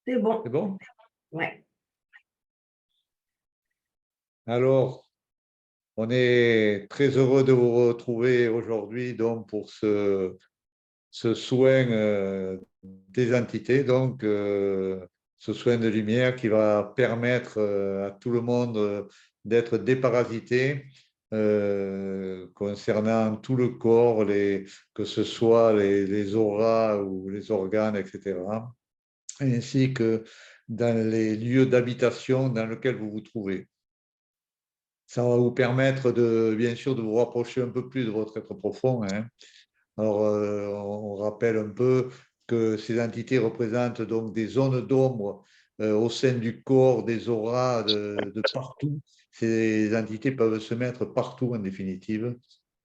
C'est bon. C'est bon? Ouais. Alors, on est très heureux de vous retrouver aujourd'hui donc pour ce soin des entités, donc ce soin de lumière qui va permettre à tout le monde d'être déparasité concernant tout le corps, que ce soit les auras ou les organes, etc., ainsi que dans les lieux d'habitation dans lesquels vous vous trouvez. Ça va vous permettre bien sûr, de vous rapprocher un peu plus de votre être profond, hein. Alors, on rappelle un peu que ces entités représentent donc des zones d'ombre au sein du corps, des auras de partout. Ces entités peuvent se mettre partout en définitive,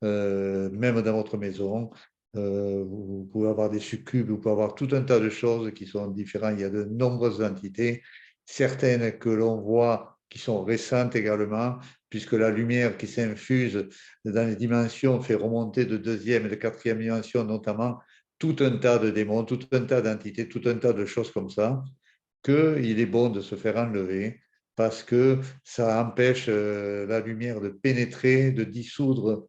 même dans votre maison. Vous pouvez avoir des succubes, vous pouvez avoir tout un tas de choses qui sont différentes. Il y a de nombreuses entités, certaines que l'on voit qui sont récentes également, puisque la lumière qui s'infuse dans les dimensions fait remonter de deuxième et de quatrième dimension, notamment tout un tas de démons, tout un tas d'entités, tout un tas de choses comme ça, qu'il est bon de se faire enlever parce que ça empêche la lumière de pénétrer, de dissoudre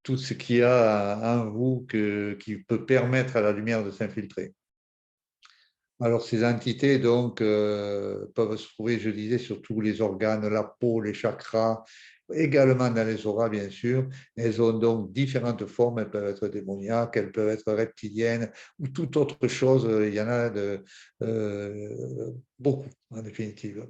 tout ce qu'il y a en vous qui peut permettre à la lumière de s'infiltrer. Alors, ces entités donc, peuvent se trouver, je disais, sur tous les organes, la peau, les chakras, également dans les auras, bien sûr. Elles ont donc différentes formes. Elles peuvent être démoniaques, elles peuvent être reptiliennes ou toute autre chose. Il y en a beaucoup, en définitive.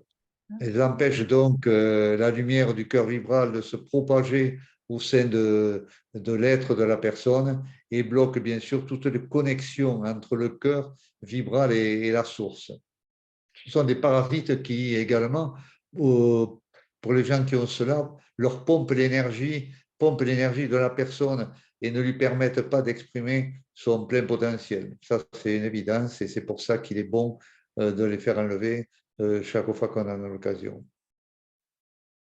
Elles empêchent donc la lumière du cœur vibral de se propager au sein de l'être de la personne et bloquent bien sûr toutes les connexions entre le cœur vibral et la source. Ce sont des parasites qui également, pour les gens qui ont cela, leur pompent l'énergie de la personne et ne lui permettent pas d'exprimer son plein potentiel. Ça, c'est une évidence et c'est pour ça qu'il est bon de les faire enlever chaque fois qu'on en a l'occasion.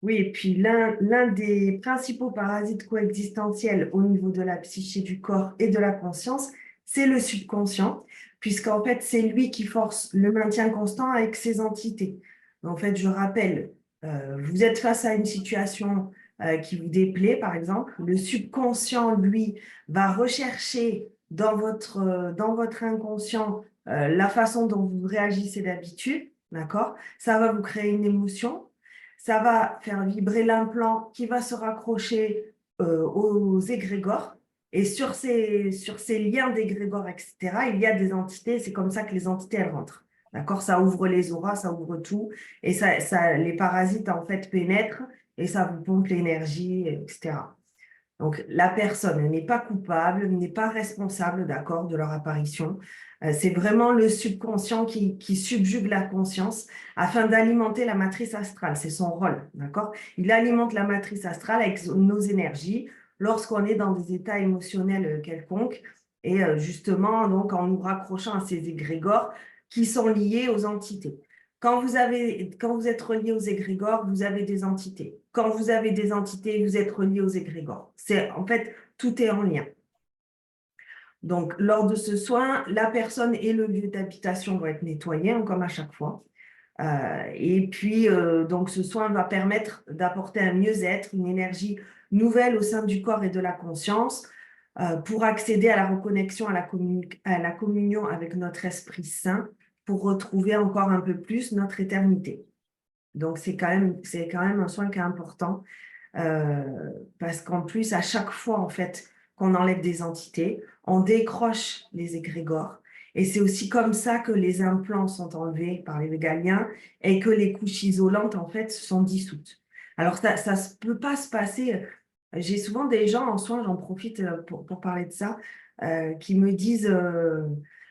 Oui, et puis l'un des principaux parasites coexistentiels au niveau de la psyché du corps et de la conscience, c'est le subconscient, puisqu'en fait, c'est lui qui force le maintien constant avec ses entités. En fait, je rappelle, vous êtes face à une situation qui vous déplaît, par exemple, le subconscient, lui, va rechercher dans votre inconscient la façon dont vous réagissez d'habitude, d'accord? Ça va vous créer une émotion. Ça va faire vibrer l'implant qui va se raccrocher aux égrégores. Et sur ces liens d'égrégores, etc., il y a des entités. C'est comme ça que les entités, elles rentrent. D'accord? Ça ouvre les auras, ça ouvre tout. Et les parasites, en fait, pénètrent et ça vous pompe l'énergie, etc. Donc, la personne n'est pas coupable, n'est pas responsable, d'accord, de leur apparition. C'est vraiment le subconscient qui subjugue la conscience afin d'alimenter la matrice astrale. C'est son rôle, d'accord? Il alimente la matrice astrale avec nos énergies lorsqu'on est dans des états émotionnels quelconques et justement, donc, en nous raccrochant à ces égrégores qui sont liés aux entités. Quand vous êtes relié aux égrégores, vous avez des entités. Quand vous avez des entités, vous êtes relié aux égrégores. En fait, tout est en lien. Donc, lors de ce soin, la personne et le lieu d'habitation vont être nettoyés, hein, comme à chaque fois. Et puis, donc, ce soin va permettre d'apporter un mieux-être, une énergie nouvelle au sein du corps et de la conscience pour accéder à la reconnexion, à la communion avec notre Esprit Saint, pour retrouver encore un peu plus notre éternité. Donc, c'est quand même un soin qui est important parce qu'en plus, à chaque fois, en fait, qu'on enlève des entités, on décroche les égrégores. Et c'est aussi comme ça que les implants sont enlevés par les végaliens et que les couches isolantes, en fait, sont dissoutes. Alors, ça ne peut pas se passer. J'ai souvent des gens en soins, j'en profite pour parler de ça, qui me disent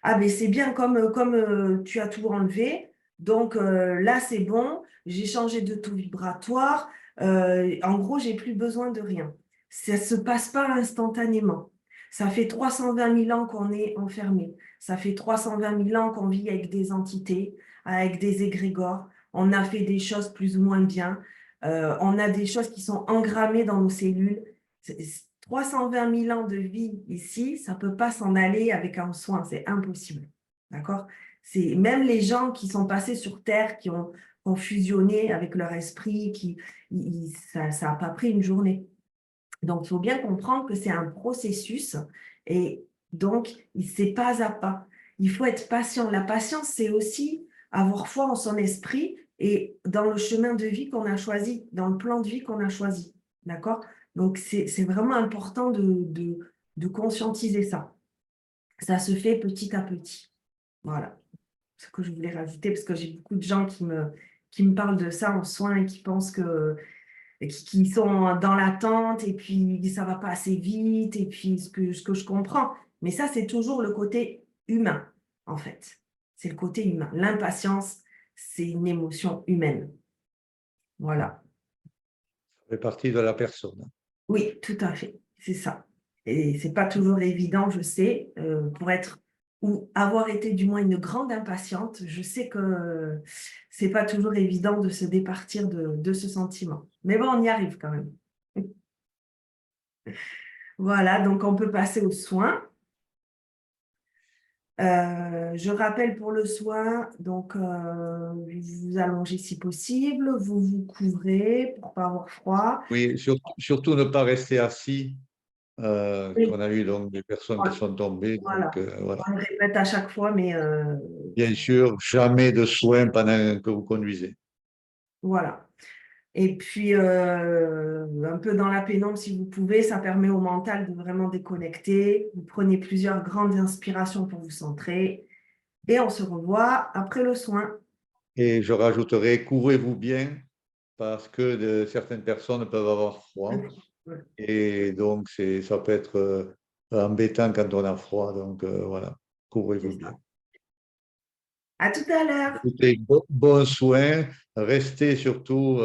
ah, mais c'est bien comme tu as tout enlevé, donc là, c'est bon, j'ai changé de taux vibratoire. En gros, j'ai plus besoin de rien. Ça ne se passe pas instantanément. Ça fait 320 000 ans qu'on est enfermé. Ça fait 320 000 ans qu'on vit avec des entités, avec des égrégores. On a fait des choses plus ou moins bien. On a des choses qui sont engrammées dans nos cellules. 320 000 ans de vie ici, ça ne peut pas s'en aller avec un soin. C'est impossible. D'accord? C'est même les gens qui sont passés sur Terre, ont fusionné avec leur esprit, ça n'a pas pris une journée. Donc, il faut bien comprendre que c'est un processus et donc, c'est pas à pas. Il faut être patient. La patience, c'est aussi avoir foi en son esprit et dans le chemin de vie qu'on a choisi, dans le plan de vie qu'on a choisi. D'accord? Donc, c'est vraiment important de conscientiser ça. Ça se fait petit à petit. Voilà ce que je voulais rajouter parce que j'ai beaucoup de gens qui me parlent de ça en soins et qui pensent qui sont dans l'attente et puis ça va pas assez vite et puis ce que je comprends. Mais ça, c'est toujours le côté humain, en fait. C'est le côté humain. L'impatience, c'est une émotion humaine. Voilà. Ça fait partie de la personne. Oui, tout à fait. C'est ça. Et c'est pas toujours évident, je sais, pour être ou avoir été du moins une grande impatiente, je sais que c'est pas toujours évident de se départir de ce sentiment. Mais bon, on y arrive quand même. Voilà, donc on peut passer aux soins. Je rappelle pour le soin, donc vous vous allongez si possible, vous vous couvrez pour pas avoir froid. Oui, surtout ne pas rester assis, Oui, qu'on a eu donc des personnes qui sont tombées. Donc, voilà. voilà. On le répète à chaque fois, mais Bien sûr, jamais de soins pendant que vous conduisez. voilà. Et puis, un peu dans la pénombre, si vous pouvez, ça permet au mental de vraiment déconnecter. Vous prenez plusieurs grandes inspirations pour vous centrer. Et on se revoit après le soin. Et je rajouterai, couvrez-vous bien parce que certaines personnes peuvent avoir froid. Et donc, ça peut être embêtant quand on a froid. Donc, voilà, C'est couvrez-vous bien. ça. À tout à l'heure. Écoutez, bon soin. Restez surtout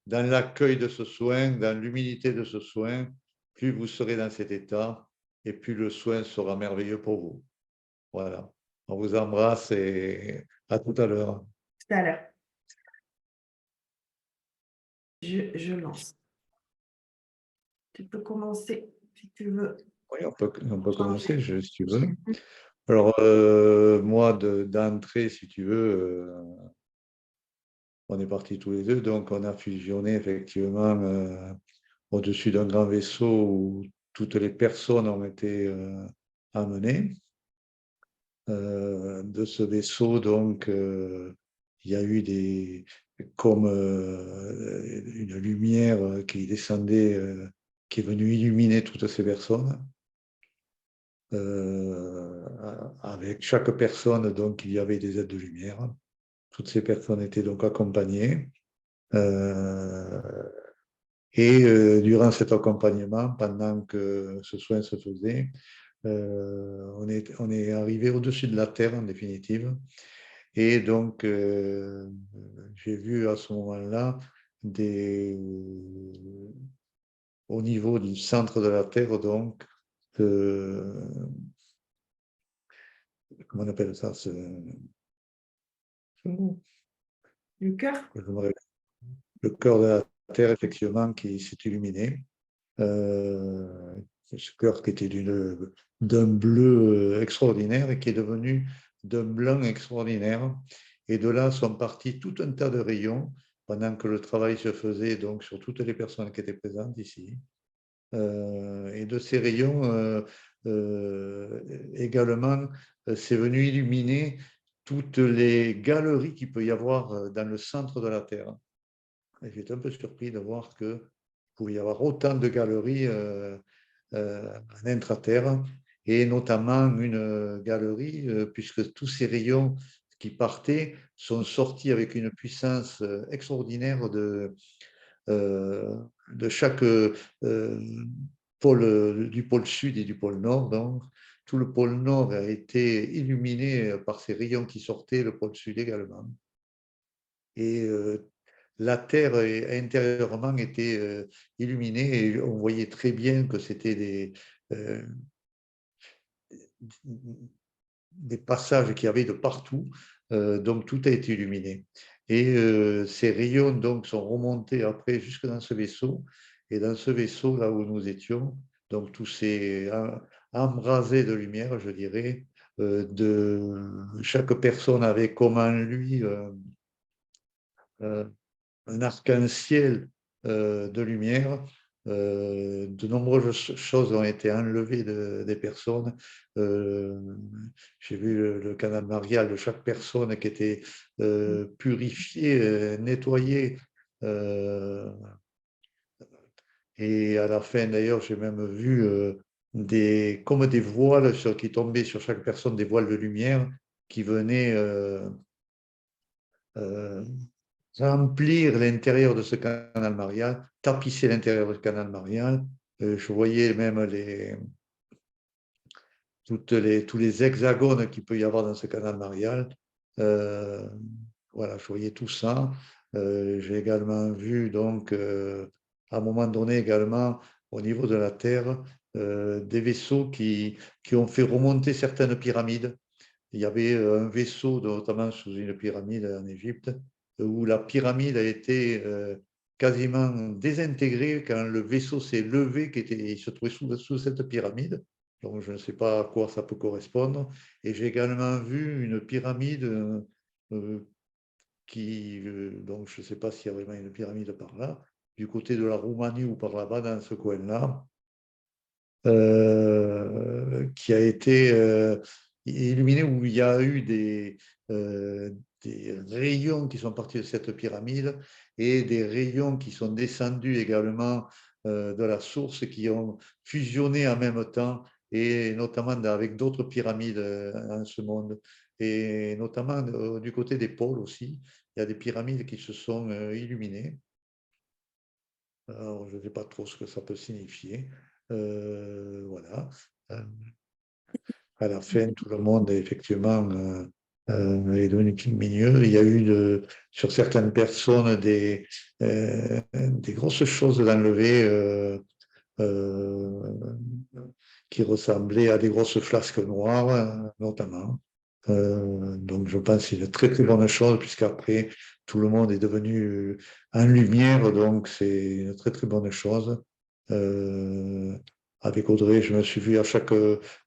dans l'accueil de ce soin, dans l'humilité de ce soin. Plus vous serez dans cet état, et plus le soin sera merveilleux pour vous. Voilà. On vous embrasse et à tout à l'heure. Tout à l'heure. Je lance. Tu peux commencer si tu veux Oui, on peut commencer, changer. si tu veux. Alors, moi, d'entrée, si tu veux, on est partis tous les deux, donc on a fusionné effectivement au-dessus d'un grand vaisseau où toutes les personnes ont été amenées. De ce vaisseau, donc, il y a eu comme une lumière qui descendait, qui est venue illuminer toutes ces personnes. Avec chaque personne, donc, il y avait des aides de lumière. Toutes ces personnes étaient donc accompagnées. Euh, et durant cet accompagnement, pendant que ce soin se faisait, on est arrivé au-dessus de la Terre, en définitive. Et donc, j'ai vu à ce moment-là, au niveau du centre de la Terre, donc, comment on appelle ça, Du cœur. le cœur de la Terre, effectivement, qui s'est illuminé. Ce cœur qui était d'un bleu extraordinaire et qui est devenu d'un blanc extraordinaire. Et de là sont partis tout un tas de rayons pendant que le travail se faisait donc sur toutes les personnes qui étaient présentes ici. Et de ces rayons, également, c'est venu illuminer toutes les galeries qu'il peut y avoir dans le centre de la Terre. Et j'étais un peu surpris de voir qu'il pouvait y avoir autant de galeries en intraterre, et notamment une galerie, puisque tous ces rayons qui partaient sont sortis avec une puissance extraordinaire de chaque pôle, du pôle sud et du pôle nord. Donc, tout le pôle nord a été illuminé par ces rayons qui sortaient, le pôle sud également. Et la Terre intérieurement était illuminée et on voyait très bien que c'était des passages qu'il y avait de partout. Donc tout a été illuminé. Et ces rayons donc sont remontés après jusque dans ce vaisseau. Et dans ce vaisseau, là où nous étions, donc tout s'est embrasé de lumière, je dirais, chaque personne avait comme en lui un arc-en-ciel de lumière. De nombreuses choses ont été enlevées des personnes. J'ai vu le canal marial de chaque personne qui était purifié, nettoyé. Et à la fin, d'ailleurs, j'ai même vu comme des voiles qui tombaient sur chaque personne, des voiles de lumière qui venaient euh, remplir l'intérieur de ce canal marial, tapisser l'intérieur du canal marial. Je voyais même tous les hexagones qu'il peut y avoir dans ce canal marial. Euh, voilà, je voyais tout ça. J'ai également vu, donc, à un moment donné également, au niveau de la Terre, des vaisseaux qui ont fait remonter certaines pyramides. Il y avait un vaisseau, notamment sous une pyramide en Égypte, où la pyramide a été quasiment désintégrée quand le vaisseau s'est levé, il se trouvait sous cette pyramide. Donc, je ne sais pas à quoi ça peut correspondre. Et j'ai également vu une pyramide euh, donc je ne sais pas s'il y a vraiment une pyramide par là, du côté de la Roumanie ou par là-bas, dans ce coin-là, qui a été illuminé, où il y a eu des rayons qui sont partis de cette pyramide et des rayons qui sont descendus également de la source, qui ont fusionné en même temps, et notamment avec d'autres pyramides en ce monde, et notamment du côté des pôles aussi. Il y a des pyramides qui se sont illuminées. Alors, je ne sais pas trop ce que ça peut signifier. Voilà. Euh, à la fin, tout le monde, effectivement, est devenu lumineux. Il y a eu, sur certaines personnes, des grosses choses enlevées euh, qui ressemblaient à des grosses flasques noires, notamment. Donc, je pense que c'est une très, très bonne chose, puisqu'après, tout le monde est devenu en lumière, donc c'est une très, très bonne chose. Euh, Avec Audrey, je me suis vu à chaque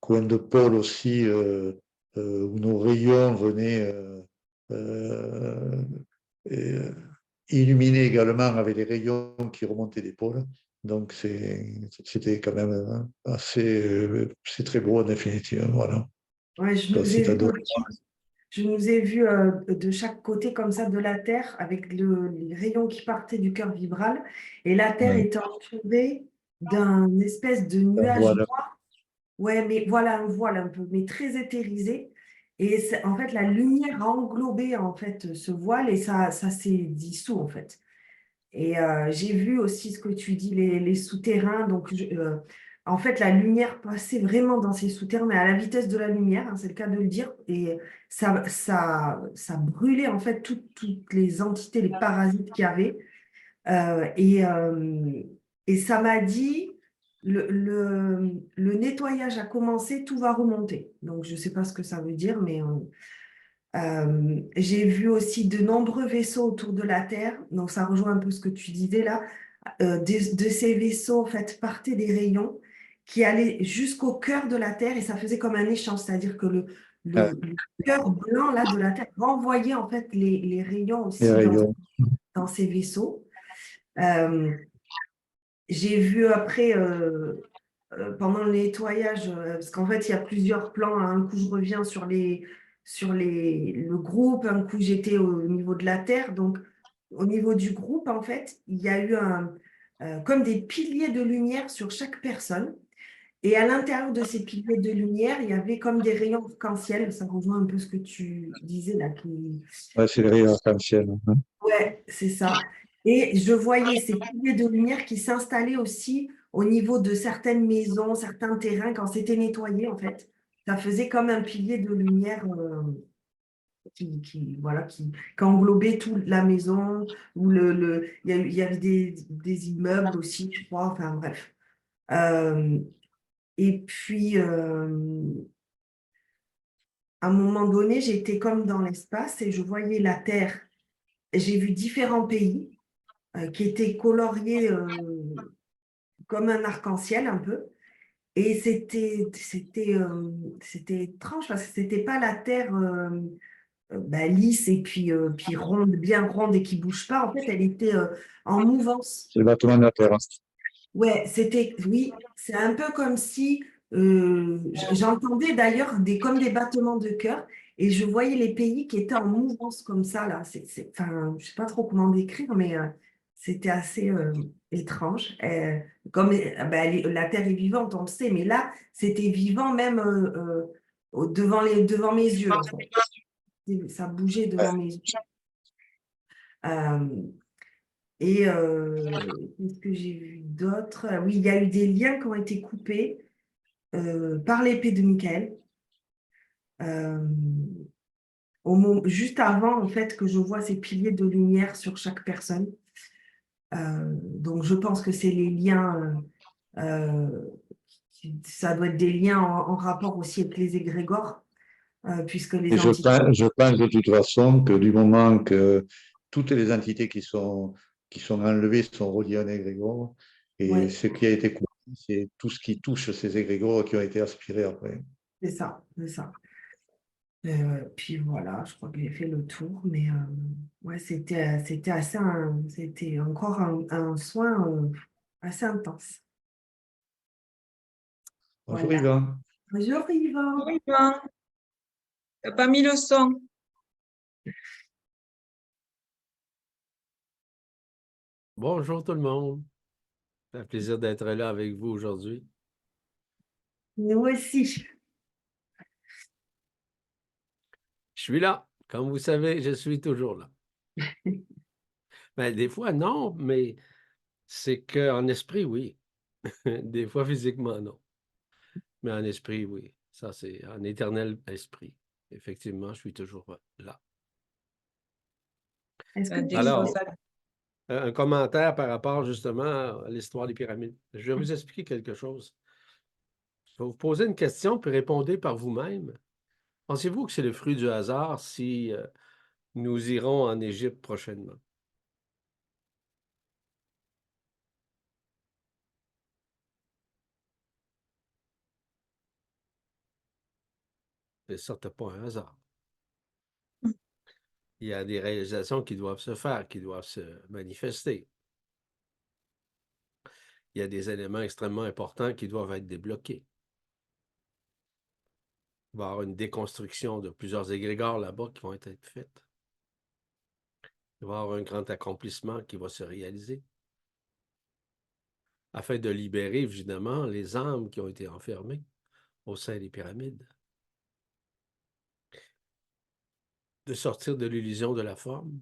coin de pôle aussi, où nos rayons venaient euh, et, illuminer également avec les rayons qui remontaient des pôles. Donc, c'était quand même assez, c'est très beau en définitive. Voilà. Ouais, Je sais pas si tu as d'autres. je nous ai vus de chaque côté comme ça de la Terre avec les rayons qui partaient du cœur vibral et la Terre Ouais. était entourée d'un espèce de nuage Voilà. noir. Ouais, mais voilà un voile un peu, mais très éthérisé. Et en fait, la lumière a englobé en fait ce voile et ça s'est dissous en fait. Et j'ai vu aussi ce que tu dis, les souterrains. Donc, en fait, la lumière passait vraiment dans ces souterrains, mais à la vitesse de la lumière, hein, c'est le cas de le dire. Et ça brûlait en fait toutes les entités, les parasites qu'il y avait. Euh, et, euh, et ça m'a dit, le nettoyage a commencé, tout va remonter. Donc, je ne sais pas ce que ça veut dire, mais j'ai vu aussi de nombreux vaisseaux autour de la Terre. Donc, ça rejoint un peu ce que tu disais là. De ces vaisseaux, en fait, partaient des rayons qui allaient jusqu'au cœur de la Terre et ça faisait comme un échange, c'est-à-dire que Ouais, le cœur blanc là, de la Terre renvoyait en fait les rayons les aussi rayons. dans ces vaisseaux. Euh, j'ai vu après, pendant le nettoyage, parce qu'en fait, il y a plusieurs plans. Hein. Un coup, je reviens le groupe, un coup, j'étais au niveau de la Terre. Donc, au niveau du groupe, en fait, il y a eu comme des piliers de lumière sur chaque personne. Et à l'intérieur de ces piliers de lumière, il y avait comme des rayons arc-en-ciel. Ça rejoint un peu ce que tu disais là. Ouais, c'est les rayons arc-en-ciel. Hein. Ouais, c'est ça. Et je voyais ces piliers de lumière qui s'installaient aussi au niveau de certaines maisons, certains terrains, quand c'était nettoyé, en fait. Ça faisait comme un pilier de lumière voilà, qui englobait toute la maison. Ou il y avait des immeubles aussi, je crois. Enfin, bref. Euh, et puis, à un moment donné, j'étais comme dans l'espace et je voyais la Terre. J'ai vu différents pays qui étaient coloriés comme un arc-en-ciel un peu. Et c'était étrange parce que c'était pas la terre lisse et puis ronde, bien ronde et qui bouge pas. En fait, elle était en mouvance. C'est le battement de la Terre. Ouais, oui, c'est un peu comme si j'entendais d'ailleurs comme des battements de cœur et je voyais les pays qui étaient en mouvance comme ça là. Enfin, je sais pas trop comment décrire, mais c'était assez étrange. Comme la Terre est vivante, on le sait, mais là, c'était vivant même devant mes yeux en fait. Ça bougeait devant mes yeux. Euh, qu'est-ce que j'ai vu d'autre? Ah oui, il y a eu des liens qui ont été coupés par l'épée de Michael. euh, Juste avant, en fait, que je vois ces piliers de lumière sur chaque personne. Donc, je pense que c'est les liens, ça doit être des liens en rapport aussi avec les égrégores, puisque Et les entités. je pense de toute façon que du moment que toutes les entités qui sont enlevées sont reliées à un égrégore, et Ouais, ce qui a été coupé, c'est tout ce qui touche ces égrégores qui ont été aspirés après. c'est ça, c'est ça. Puis voilà, je crois que j'ai fait le tour, mais ouais, c'était encore un soin assez intense. Bonjour Voilà. Yvan. Bonjour Yvan. Oui, ben, t'as pas mis le son. Bonjour tout le monde. Ça fait plaisir d'être là avec vous aujourd'hui. Nous aussi. Je suis là. Comme vous savez, je suis toujours là. Des fois, non, mais c'est qu'en esprit, oui. Des fois, physiquement, non. Mais en esprit, oui. Ça, c'est un éternel esprit. Effectivement, je suis toujours là. Est-ce que tu... Alors, un commentaire par rapport justement à l'histoire des pyramides. Je vais vous expliquer quelque chose. Je vais vous poser une question, puis répondez par vous-même. Pensez-vous que c'est le fruit du hasard si nous irons en Égypte prochainement? C'est certes pas un hasard. Il y a des réalisations qui doivent se faire, qui doivent se manifester. Il y a des éléments extrêmement importants qui doivent être débloqués. Il va y avoir une déconstruction de plusieurs égrégores là-bas qui vont être faites. Il va y avoir un grand accomplissement qui va se réaliser afin de libérer, évidemment, les âmes qui ont été enfermées au sein des pyramides, de sortir de l'illusion de la forme.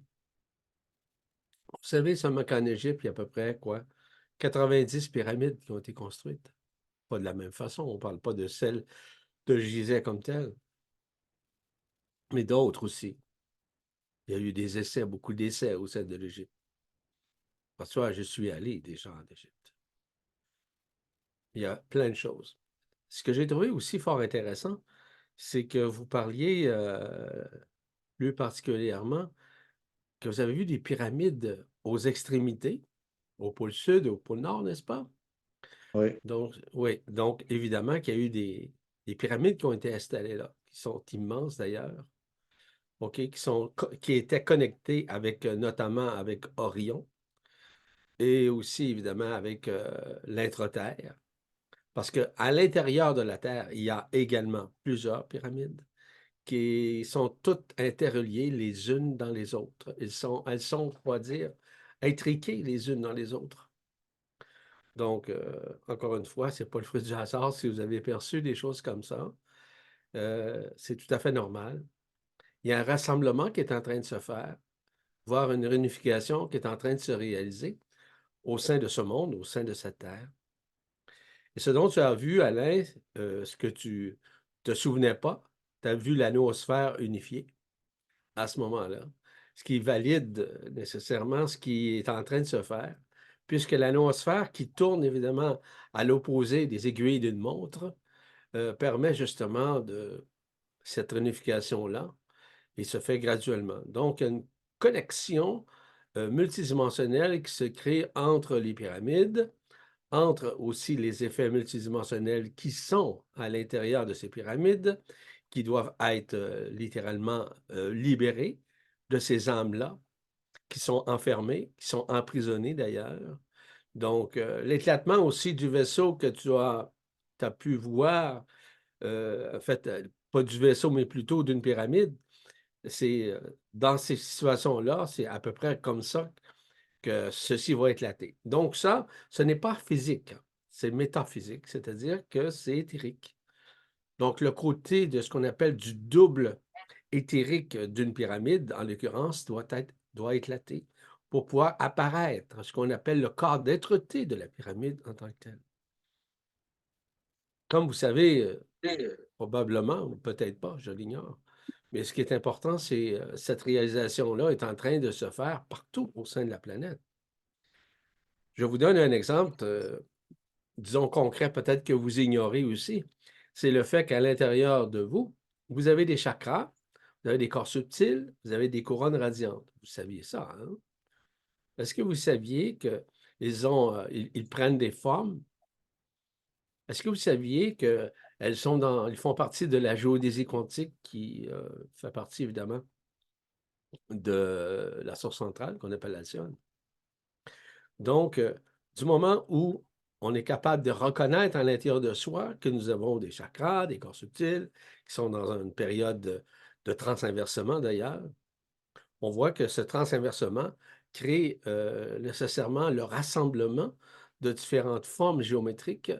Vous savez seulement qu'en Égypte, il y a à peu près, 90 pyramides qui ont été construites. Pas de la même façon, on ne parle pas de celles de Gizeh comme telles, mais d'autres aussi. Il y a eu des essais, beaucoup d'essais au sein de l'Égypte. Parce que je suis allé déjà en Égypte. Il y a plein de choses. Ce que j'ai trouvé aussi fort intéressant, c'est que vous parliez plus particulièrement que vous avez vu des pyramides aux extrémités, au pôle sud et au pôle nord, n'est-ce pas? Oui. Donc, oui, donc évidemment qu'il y a eu des pyramides qui ont été installées là, qui sont immenses d'ailleurs, OK, qui étaient connectées avec, notamment avec Orion et aussi évidemment avec l'intra-terre. Parce qu'à l'intérieur de la Terre, il y a également plusieurs pyramides qui sont toutes interreliées les unes dans les autres. Elles sont, on va dire, intriquées les unes dans les autres. Donc, encore une fois, ce n'est pas le fruit du hasard si vous avez perçu des choses comme ça. C'est tout à fait normal. Il y a un rassemblement qui est en train de se faire, voire une réunification qui est en train de se réaliser au sein de ce monde, au sein de cette terre. Et ce dont tu as vu, Alain, ce que tu ne te souvenais pas, tu as vu la noosphère unifiée à ce moment-là, ce qui valide nécessairement ce qui est en train de se faire, puisque la noosphère qui tourne évidemment à l'opposé des aiguilles d'une montre permet justement de cette réunification-là et se fait graduellement. Donc, il y a une connexion multidimensionnelle qui se crée entre les pyramides, entre aussi les effets multidimensionnels qui sont à l'intérieur de ces pyramides, qui doivent être littéralement libérés de ces âmes-là, qui sont enfermées, qui sont emprisonnées d'ailleurs. Donc, l'éclatement aussi du vaisseau que tu as pu voir, en fait, pas du vaisseau, mais plutôt d'une pyramide, c'est dans ces situations-là, c'est à peu près comme ça que ceci va éclater. Donc ça, ce n'est pas physique, c'est métaphysique, c'est-à-dire que c'est éthérique. Donc le côté de ce qu'on appelle du double éthérique d'une pyramide, en l'occurrence, doit éclater pour pouvoir apparaître ce qu'on appelle le corps d'être-té de la pyramide en tant que tel. Comme vous savez, probablement, ou peut-être pas, je l'ignore, mais ce qui est important, c'est cette réalisation-là est en train de se faire partout au sein de la planète. Je vous donne un exemple, disons concret, peut-être que vous ignorez aussi. C'est le fait qu'à l'intérieur de vous, vous avez des chakras, vous avez des corps subtils, vous avez des couronnes radiantes. Vous saviez ça, hein? Est-ce que vous saviez qu'ils prennent des formes? Est-ce que vous saviez qu'ils font partie de la géodésie quantique qui fait partie, évidemment, de la source centrale qu'on appelle la Sion? Donc, du moment où on est capable de reconnaître à l'intérieur de soi que nous avons des chakras, des corps subtils, qui sont dans une période de transinversement d'ailleurs, on voit que ce transinversement crée nécessairement le rassemblement de différentes formes géométriques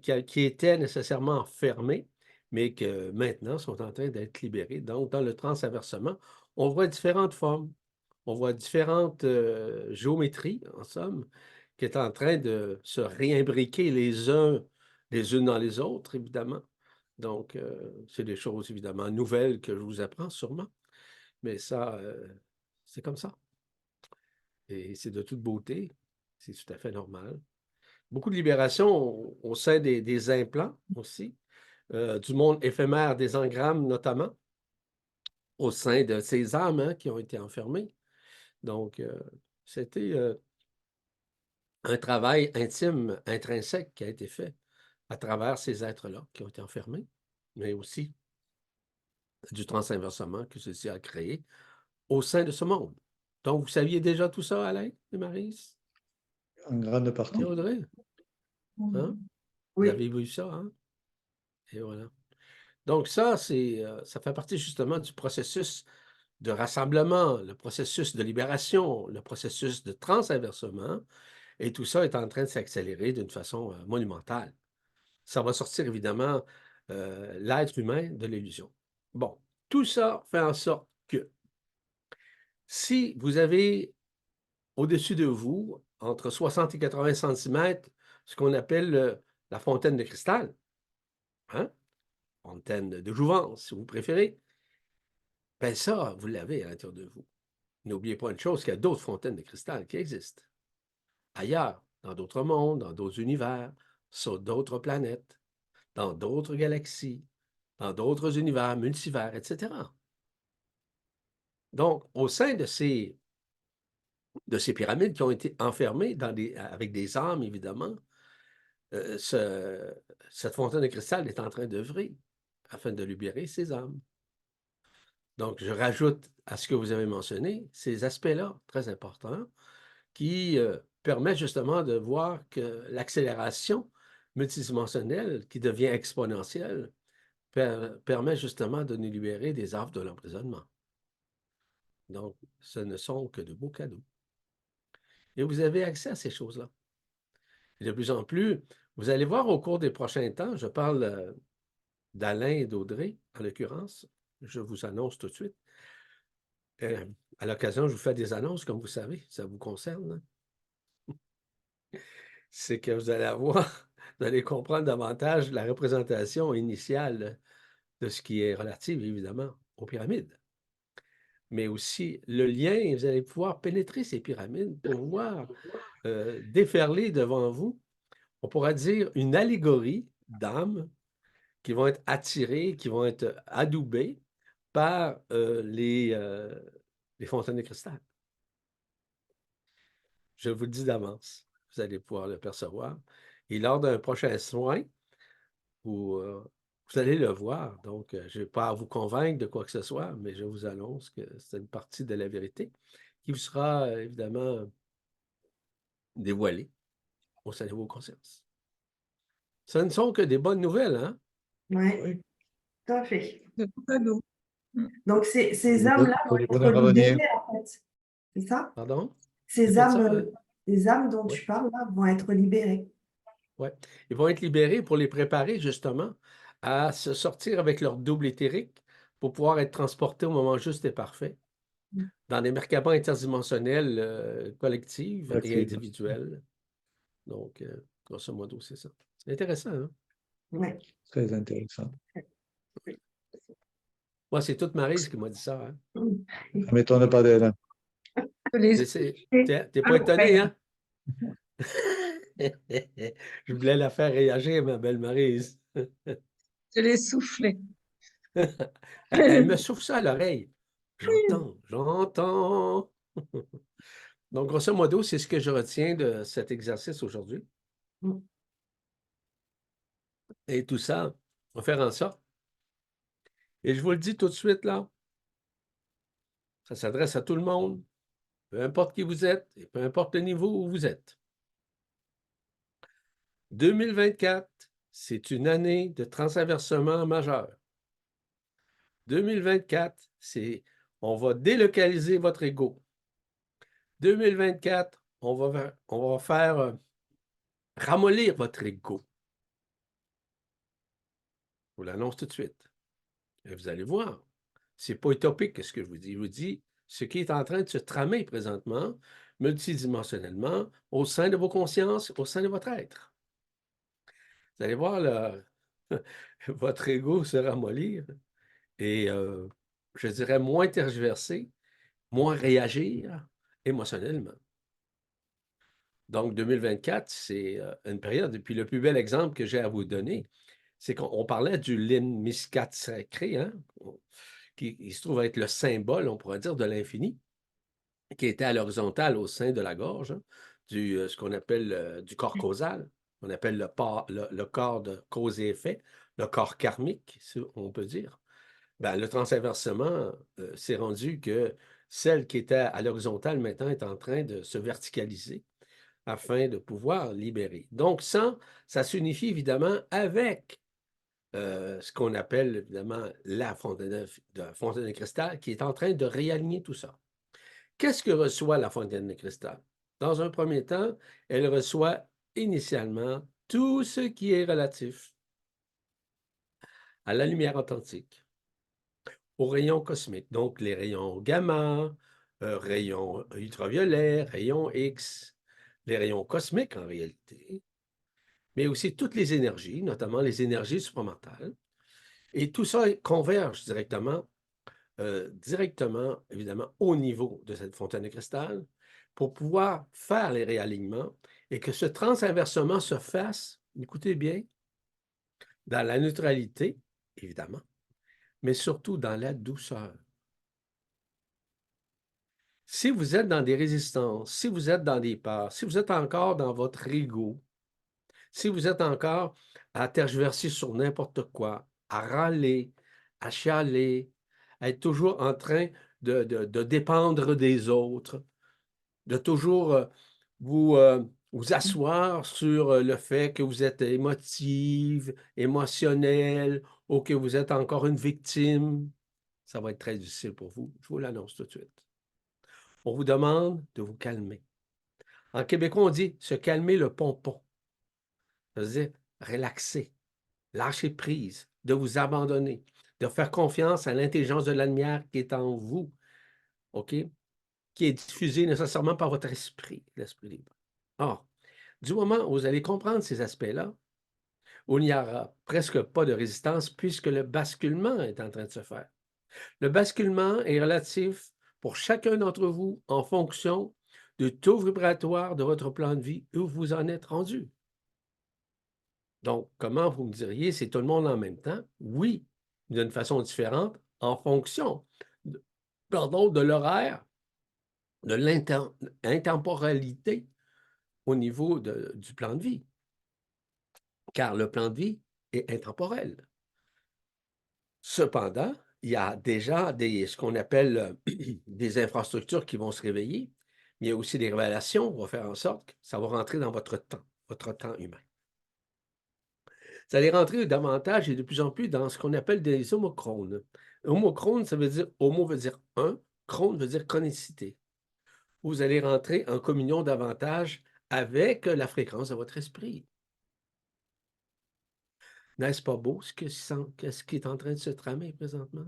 qui étaient nécessairement fermées, mais que maintenant sont en train d'être libérées. Donc, dans le transinversement, on voit différentes formes, on voit différentes géométries, en somme, qui est en train de se réimbriquer les unes dans les autres, évidemment. Donc, c'est des choses, évidemment, nouvelles que je vous apprends sûrement, mais ça, c'est comme ça. Et c'est de toute beauté, c'est tout à fait normal. Beaucoup de libération au sein des implants aussi, du monde éphémère des engrammes notamment, au sein de ces âmes hein, qui ont été enfermées. Donc, c'était un travail intime, intrinsèque qui a été fait à travers ces êtres-là qui ont été enfermés, mais aussi du transinversement que ceci a créé au sein de ce monde. Donc, vous saviez déjà tout ça, Alain et Maryse En grande et partie. Audrey? Hein? Vous Oui. avez vu ça, hein? Et voilà. Donc, ça fait partie justement du processus de rassemblement, le processus de libération, le processus de transinversement, et tout ça est en train de s'accélérer d'une façon monumentale. Ça va sortir évidemment l'être humain de l'illusion. Bon, tout ça fait en sorte que si vous avez au-dessus de vous, entre 60 et 80 centimètres, ce qu'on appelle la fontaine de cristal, hein? Fontaine de jouvence, si vous préférez, bien ça, vous l'avez à l'intérieur de vous. N'oubliez pas une chose, qu'il y a d'autres fontaines de cristal qui existent ailleurs, dans d'autres mondes, dans d'autres univers, sur d'autres planètes, dans d'autres galaxies, dans d'autres univers, multivers, etc. Donc, au sein de ces pyramides qui ont été enfermées avec des âmes, évidemment, cette fontaine de cristal est en train d'œuvrer afin de libérer ces âmes. Donc, je rajoute à ce que vous avez mentionné ces aspects-là très importants qui permettent justement de voir que l'accélération multidimensionnelle qui devient exponentielle permet justement de nous libérer des affres de l'emprisonnement. Donc, ce ne sont que de beaux cadeaux. Et vous avez accès à ces choses-là. Et de plus en plus, vous allez voir au cours des prochains temps, je parle d'Alain et d'Audrey, en l'occurrence, je vous annonce tout de suite. À l'occasion, je vous fais des annonces, comme vous savez, ça vous concerne. C'est que vous allez avoir, vous allez comprendre davantage la représentation initiale de ce qui est relatif, évidemment, aux pyramides. Mais aussi le lien, vous allez pouvoir pénétrer ces pyramides pour voir déferler devant vous, on pourra dire, une allégorie d'âmes qui vont être attirées, qui vont être adoubées par les fontaines de cristal. Je vous le dis d'avance. vous allez pouvoir le percevoir. Et lors d'un prochain soin, vous allez le voir. Donc, je n'ai pas à vous convaincre de quoi que ce soit, mais je vous annonce que c'est une partie de la vérité qui vous sera évidemment dévoilée au sein de vos consciences. Ce ne sont que des bonnes nouvelles, hein? Ouais, Oui, tout à fait. De tout cadeau. Donc, c'est ces du âmes-là vont du être bonheur à venir. libérées, en fait. C'est ça? Pardon? Ces Répète ça. âmes, les âmes dont Oui. tu parles là vont être libérées. Ouais. Ils vont être libérés pour les préparer justement à se sortir avec leur double éthérique pour pouvoir être transportés au moment juste et parfait dans des merkabas interdimensionnels collectifs et Collectif. individuels. Donc, grosso modo, c'est ça. C'est intéressant, hein? Ouais. Très intéressant. Moi, c'est toute Maryse qui m'a dit ça, hein? Ça ne m'étonne pas d'elle. Je les T'es pas étonné, hein? Je voulais la faire réagir, ma belle Maryse. je les soufflais. Elle me souffle ça à l'oreille. J'entends. Donc, grosso modo, c'est ce que je retiens de cet exercice aujourd'hui. Mm. Et tout ça, on va faire en sorte. Et je vous le dis tout de suite, là, ça s'adresse à tout le monde, peu importe qui vous êtes et peu importe le niveau où vous êtes. 2024, c'est une année de transaversement majeur. 2024, on va délocaliser votre ego. 2024, on va faire ramollir votre ego. Je vous l'annonce tout de suite. Et vous allez voir, ce n'est pas utopique ce que je vous dis. Je vous dis ce qui est en train de se tramer présentement, multidimensionnellement, au sein de vos consciences, au sein de votre être. Vous allez voir votre ego se ramollir et, je dirais, moins tergiverser, moins réagir émotionnellement. Donc, 2024, c'est une période. Et puis, le plus bel exemple que j'ai à vous donner, c'est qu'on parlait du limniscate sacré, hein, qui se trouve être le symbole, on pourrait dire, de l'infini, qui était à l'horizontale au sein de la gorge, hein, ce qu'on appelle du corps causal, on appelle le corps de cause et effet, le corps karmique, si on peut dire. Ben, le transinversement s'est rendu que celle qui était à l'horizontale maintenant est en train de se verticaliser afin de pouvoir libérer. Donc, ça s'unifie évidemment avec ce qu'on appelle évidemment la fontaine de cristal qui est en train de réaligner tout ça. Qu'est-ce que reçoit la fontaine de cristal? Dans un premier temps, elle reçoit initialement tout ce qui est relatif à la lumière authentique, aux rayons cosmiques, donc les rayons gamma, rayons ultraviolets, rayons X, les rayons cosmiques en réalité, mais aussi toutes les énergies, notamment les énergies supramentales. Et tout ça converge directement, évidemment, au niveau de cette fontaine de cristal pour pouvoir faire les réalignements et que ce transinversement se fasse, écoutez bien, dans la neutralité, évidemment, mais surtout dans la douceur. Si vous êtes dans des résistances, si vous êtes dans des peurs, si vous êtes encore dans votre ego, si vous êtes encore à tergiverser sur n'importe quoi, à râler, à chialer, à être toujours en train de dépendre des autres, de toujours vous asseoir sur le fait que vous êtes émotive, émotionnel, ou que vous êtes encore une victime, ça va être très difficile pour vous. Je vous l'annonce tout de suite. On vous demande de vous calmer. En québécois, on dit se calmer le pompon. Ça veut dire relaxer, lâcher prise, de vous abandonner, de faire confiance à l'intelligence de la lumière qui est en vous, OK? Qui est diffusée nécessairement par votre esprit, l'esprit libre. Or, du moment où vous allez comprendre ces aspects-là, où il n'y aura presque pas de résistance puisque le basculement est en train de se faire. Le basculement est relatif pour chacun d'entre vous en fonction du taux vibratoire de votre plan de vie où vous en êtes rendu. Donc, comment vous me diriez, c'est tout le monde en même temps? Oui, d'une façon différente, en fonction de l'horaire, de l'intemporalité au niveau du plan de vie. Car le plan de vie est intemporel. Cependant, il y a déjà ce qu'on appelle des infrastructures qui vont se réveiller, mais il y a aussi des révélations qui vont faire en sorte que ça va rentrer dans votre temps humain. Vous allez rentrer davantage et de plus en plus dans ce qu'on appelle des homochrones. Homochrone, ça veut dire, homo veut dire un, chrone veut dire chronicité. Vous allez rentrer en communion davantage avec la fréquence de votre esprit. N'est-ce pas beau ce qui est en train de se tramer présentement?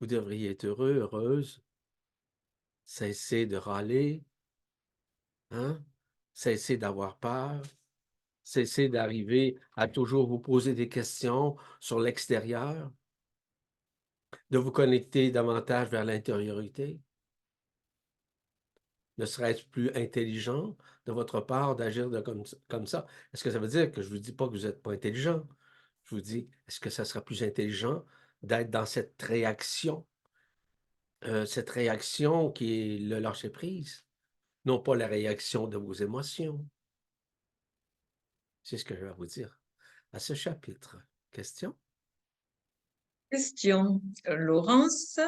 Vous devriez être heureux, heureuse. Cessez de râler, hein? Cessez d'avoir peur. Cessez d'arriver à toujours vous poser des questions sur l'extérieur, de vous connecter davantage vers l'intériorité. Ne serait-ce plus intelligent de votre part d'agir comme ça? Est-ce que ça veut dire que je ne vous dis pas que vous n'êtes pas intelligent? Je vous dis, est-ce que ça sera plus intelligent d'être dans cette réaction qui est le lâcher-prise, non pas la réaction de vos émotions? C'est ce que je vais vous dire à ce chapitre. Question? Question. Laurence.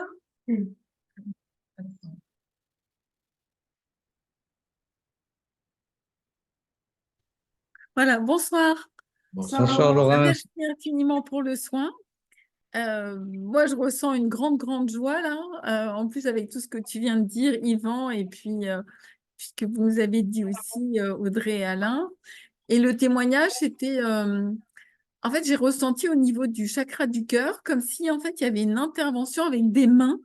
Voilà, bonsoir. Bonsoir, Laurence. Merci infiniment pour le soin. Moi, je ressens une grande joie là, en plus avec tout ce que tu viens de dire, Yvan, et puis puisque vous nous avez dit aussi, Audrey et Alain. Et le témoignage, c'était, en fait, j'ai ressenti au niveau du chakra du cœur, comme si en fait il y avait une intervention avec des mains,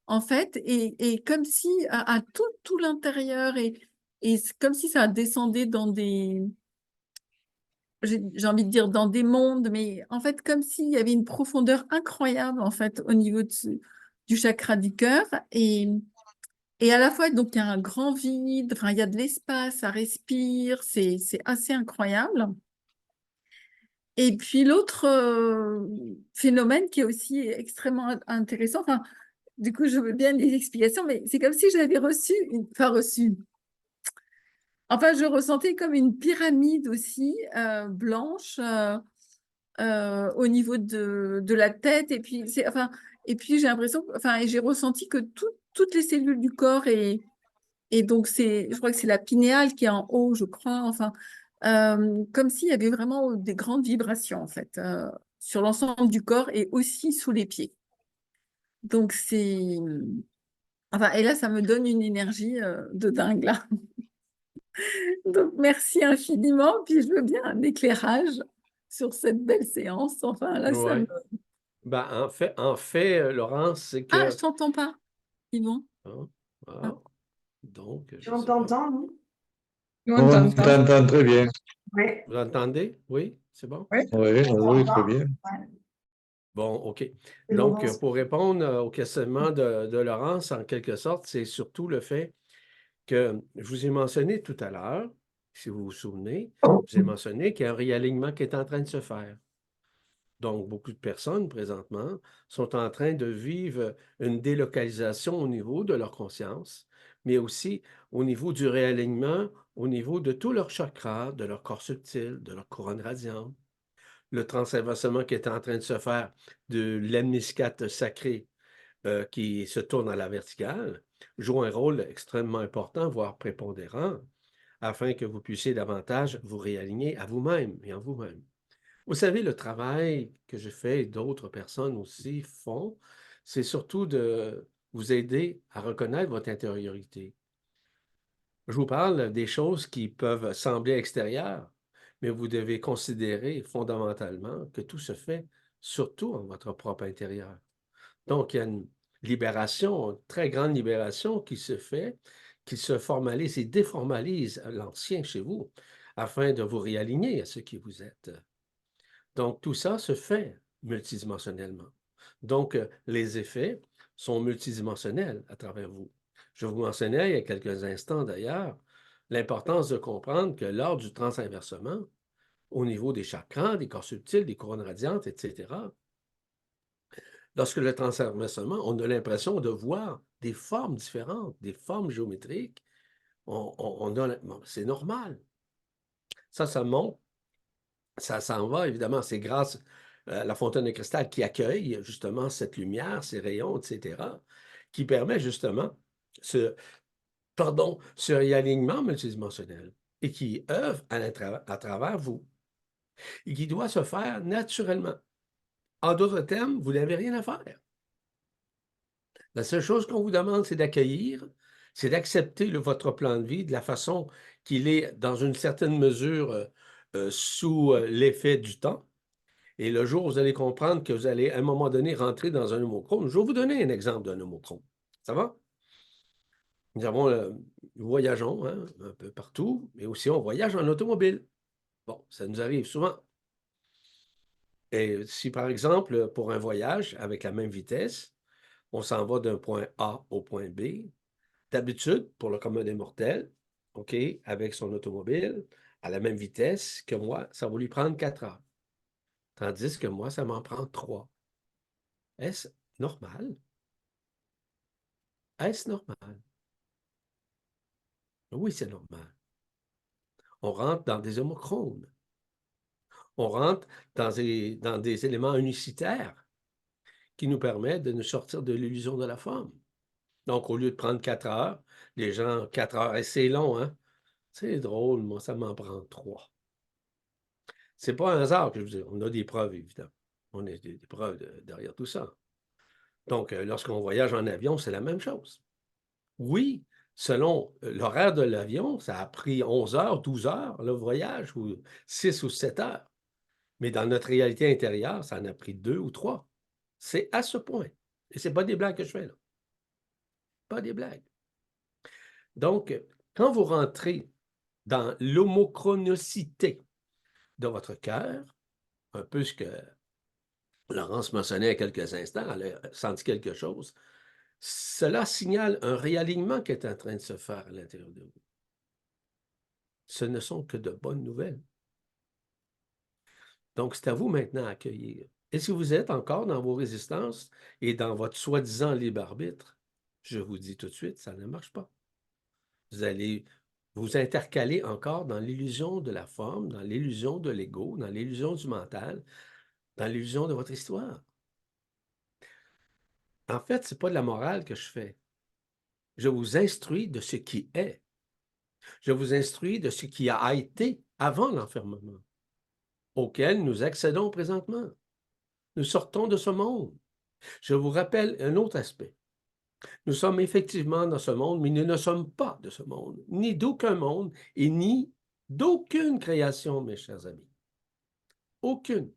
en fait, et comme si à tout l'intérieur, et c'est comme si ça descendait dans des, j'ai envie de dire dans des mondes, mais en fait comme s'il y avait une profondeur incroyable en fait au niveau du chakra du cœur, et à la fois donc il y a un grand vide, enfin il y a de l'espace, ça respire, c'est assez incroyable. Et puis l'autre phénomène qui est aussi extrêmement intéressant, enfin du coup je veux bien des explications, mais c'est comme si j'avais enfin je ressentais comme une pyramide aussi blanche. Au niveau de la tête, et puis j'ai l'impression, enfin, et j'ai ressenti que toutes les cellules du corps, et donc je crois que c'est la pinéale qui est en haut, je crois, enfin, comme s'il y avait vraiment des grandes vibrations en fait sur l'ensemble du corps et aussi sous les pieds. Donc enfin, et là ça me donne une énergie de dingue là. Donc merci infiniment, puis je veux bien un éclairage sur cette belle séance. Enfin là ça Oui. me... Ben, en fait, Laurence, c'est Ah, que... je t'entends pas, Yvon. Donc, je On sais pas. t'entend, nous? Nous, On on t'entend. t'entend très bien. Oui. Vous entendez? Oui, c'est bon? Oui. Oui, très bien. Bon, OK. Et Donc, Laurence? pour répondre au questionnement de Laurence, en quelque sorte, c'est surtout le fait que je vous ai mentionné tout à l'heure, si vous vous souvenez, je vous ai mentionné qu'il y a un réalignement qui est en train de se faire. Donc, beaucoup de personnes, présentement, sont en train de vivre une délocalisation au niveau de leur conscience, mais aussi au niveau du réalignement, au niveau de tous leurs chakras, de leur corps subtil, de leur couronne radiante. Le transinversement qui est en train de se faire de l'hémiscate sacré qui se tourne à la verticale joue un rôle extrêmement important, voire prépondérant, afin que vous puissiez davantage vous réaligner à vous-même et en vous-même. Vous savez, le travail que je fais et d'autres personnes aussi font, c'est surtout de vous aider à reconnaître votre intériorité. Je vous parle des choses qui peuvent sembler extérieures, mais vous devez considérer fondamentalement que tout se fait surtout en votre propre intérieur. Donc, il y a une libération, une très grande libération qui se fait, qui se formalise et déformalise l'ancien chez vous, afin de vous réaligner à ce qui vous êtes. Donc, tout ça se fait multidimensionnellement. Donc, les effets sont multidimensionnels à travers vous. Je vous mentionnais il y a quelques instants d'ailleurs l'importance de comprendre que lors du transinversement, au niveau des chakras, des corps subtils, des couronnes radiantes, etc., lorsque le transinversement, on a l'impression de voir des formes différentes, des formes géométriques bon, c'est normal. Ça monte, ça s'en va, évidemment. C'est grâce à la fontaine de cristal qui accueille justement cette lumière, ces rayons, etc., qui permet justement ce réalignement multidimensionnel et qui œuvre à travers vous et qui doit se faire naturellement. En d'autres termes, vous n'avez rien à faire. La seule chose qu'on vous demande, c'est d'accueillir, c'est d'accepter votre plan de vie de la façon qu'il est, dans une certaine mesure, sous l'effet du temps. Et le jour où vous allez comprendre que vous allez, à un moment donné, rentrer dans un homochrome, je vais vous donner un exemple d'un homochrome. Ça va? Nous voyageons hein, un peu partout, mais aussi on voyage en automobile. Bon, ça nous arrive souvent. Et si, par exemple, pour un voyage avec la même vitesse, on s'en va d'un point A au point B, d'habitude, pour le commun des mortels, OK, avec son automobile, à la même vitesse que moi, ça va lui prendre 4 heures. Tandis que moi, ça m'en prend 3. Est-ce normal? Est-ce normal? Oui, c'est normal. On rentre dans des homochrones. On rentre dans des éléments unicitaires qui nous permettent de nous sortir de l'illusion de la forme. Donc, au lieu de prendre 4 heures, les gens, 4 heures, et c'est long, hein? C'est drôle, moi, ça m'en prend 3. C'est pas un hasard que je vous dis. On a des preuves, évidemment. On a des preuves derrière tout ça. Donc, lorsqu'on voyage en avion, c'est la même chose. Oui, selon l'horaire de l'avion, ça a pris 11 heures, 12 heures, le voyage, ou 6 ou 7 heures. Mais dans notre réalité intérieure, ça en a pris 2 ou 3. C'est à ce point. Et ce n'est pas des blagues que je fais là. Pas des blagues. Donc, quand vous rentrez dans l'homochronicité de votre cœur, un peu ce que Laurence mentionnait il y a quelques instants, elle a senti quelque chose, cela signale un réalignement qui est en train de se faire à l'intérieur de vous. Ce ne sont que de bonnes nouvelles. Donc, c'est à vous maintenant à accueillir. Et si vous êtes encore dans vos résistances et dans votre soi-disant libre arbitre, je vous dis tout de suite, ça ne marche pas. Vous allez vous intercaler encore dans l'illusion de la forme, dans l'illusion de l'ego, dans l'illusion du mental, dans l'illusion de votre histoire. En fait, ce n'est pas de la morale que je fais. Je vous instruis de ce qui est. Je vous instruis de ce qui a été avant l'enfermement, auquel nous accédons présentement. Nous sortons de ce monde. Je vous rappelle un autre aspect. Nous sommes effectivement dans ce monde, mais nous ne sommes pas de ce monde, ni d'aucun monde et ni d'aucune création, mes chers amis. Aucune.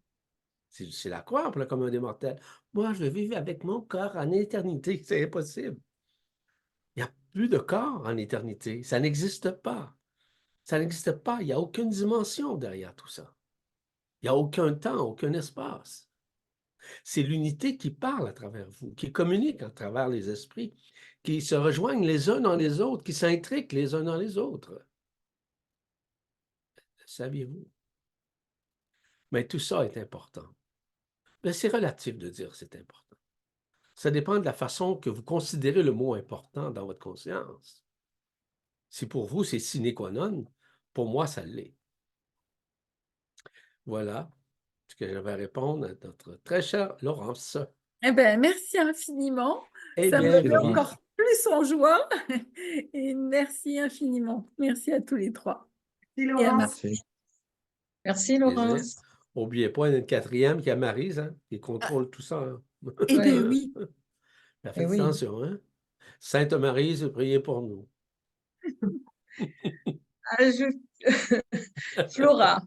C'est difficile à croire pour le commun des mortels. Moi, je vais vivre avec mon corps en éternité. C'est impossible. Il n'y a plus de corps en éternité. Ça n'existe pas. Ça n'existe pas. Il n'y a aucune dimension derrière tout ça. Il n'y a aucun temps, aucun espace. C'est l'unité qui parle à travers vous, qui communique à travers les esprits, qui se rejoignent les uns dans les autres, qui s'intriquent les uns dans les autres. Saviez-vous? Mais tout ça est important. Mais c'est relatif de dire c'est important. Ça dépend de la façon que vous considérez le mot important dans votre conscience. Si pour vous, c'est sine qua non, pour moi, ça l'est. Voilà ce que j'avais à répondre à notre très chère Laurence. Eh bien, merci infiniment. Eh Ça me bien, met Laurence. encore plus en joie. Et merci infiniment. Merci à tous les trois. Merci, Et à Laurence. Marie. Merci. Merci, plaisir. Laurence. N'oubliez pas, il y a une quatrième qui est Maryse, hein, qui contrôle tout ça. Hein. Eh bien, Ouais. oui. Faites Eh oui. attention. Hein? Sainte Maryse, priez pour nous. Ah, Flora,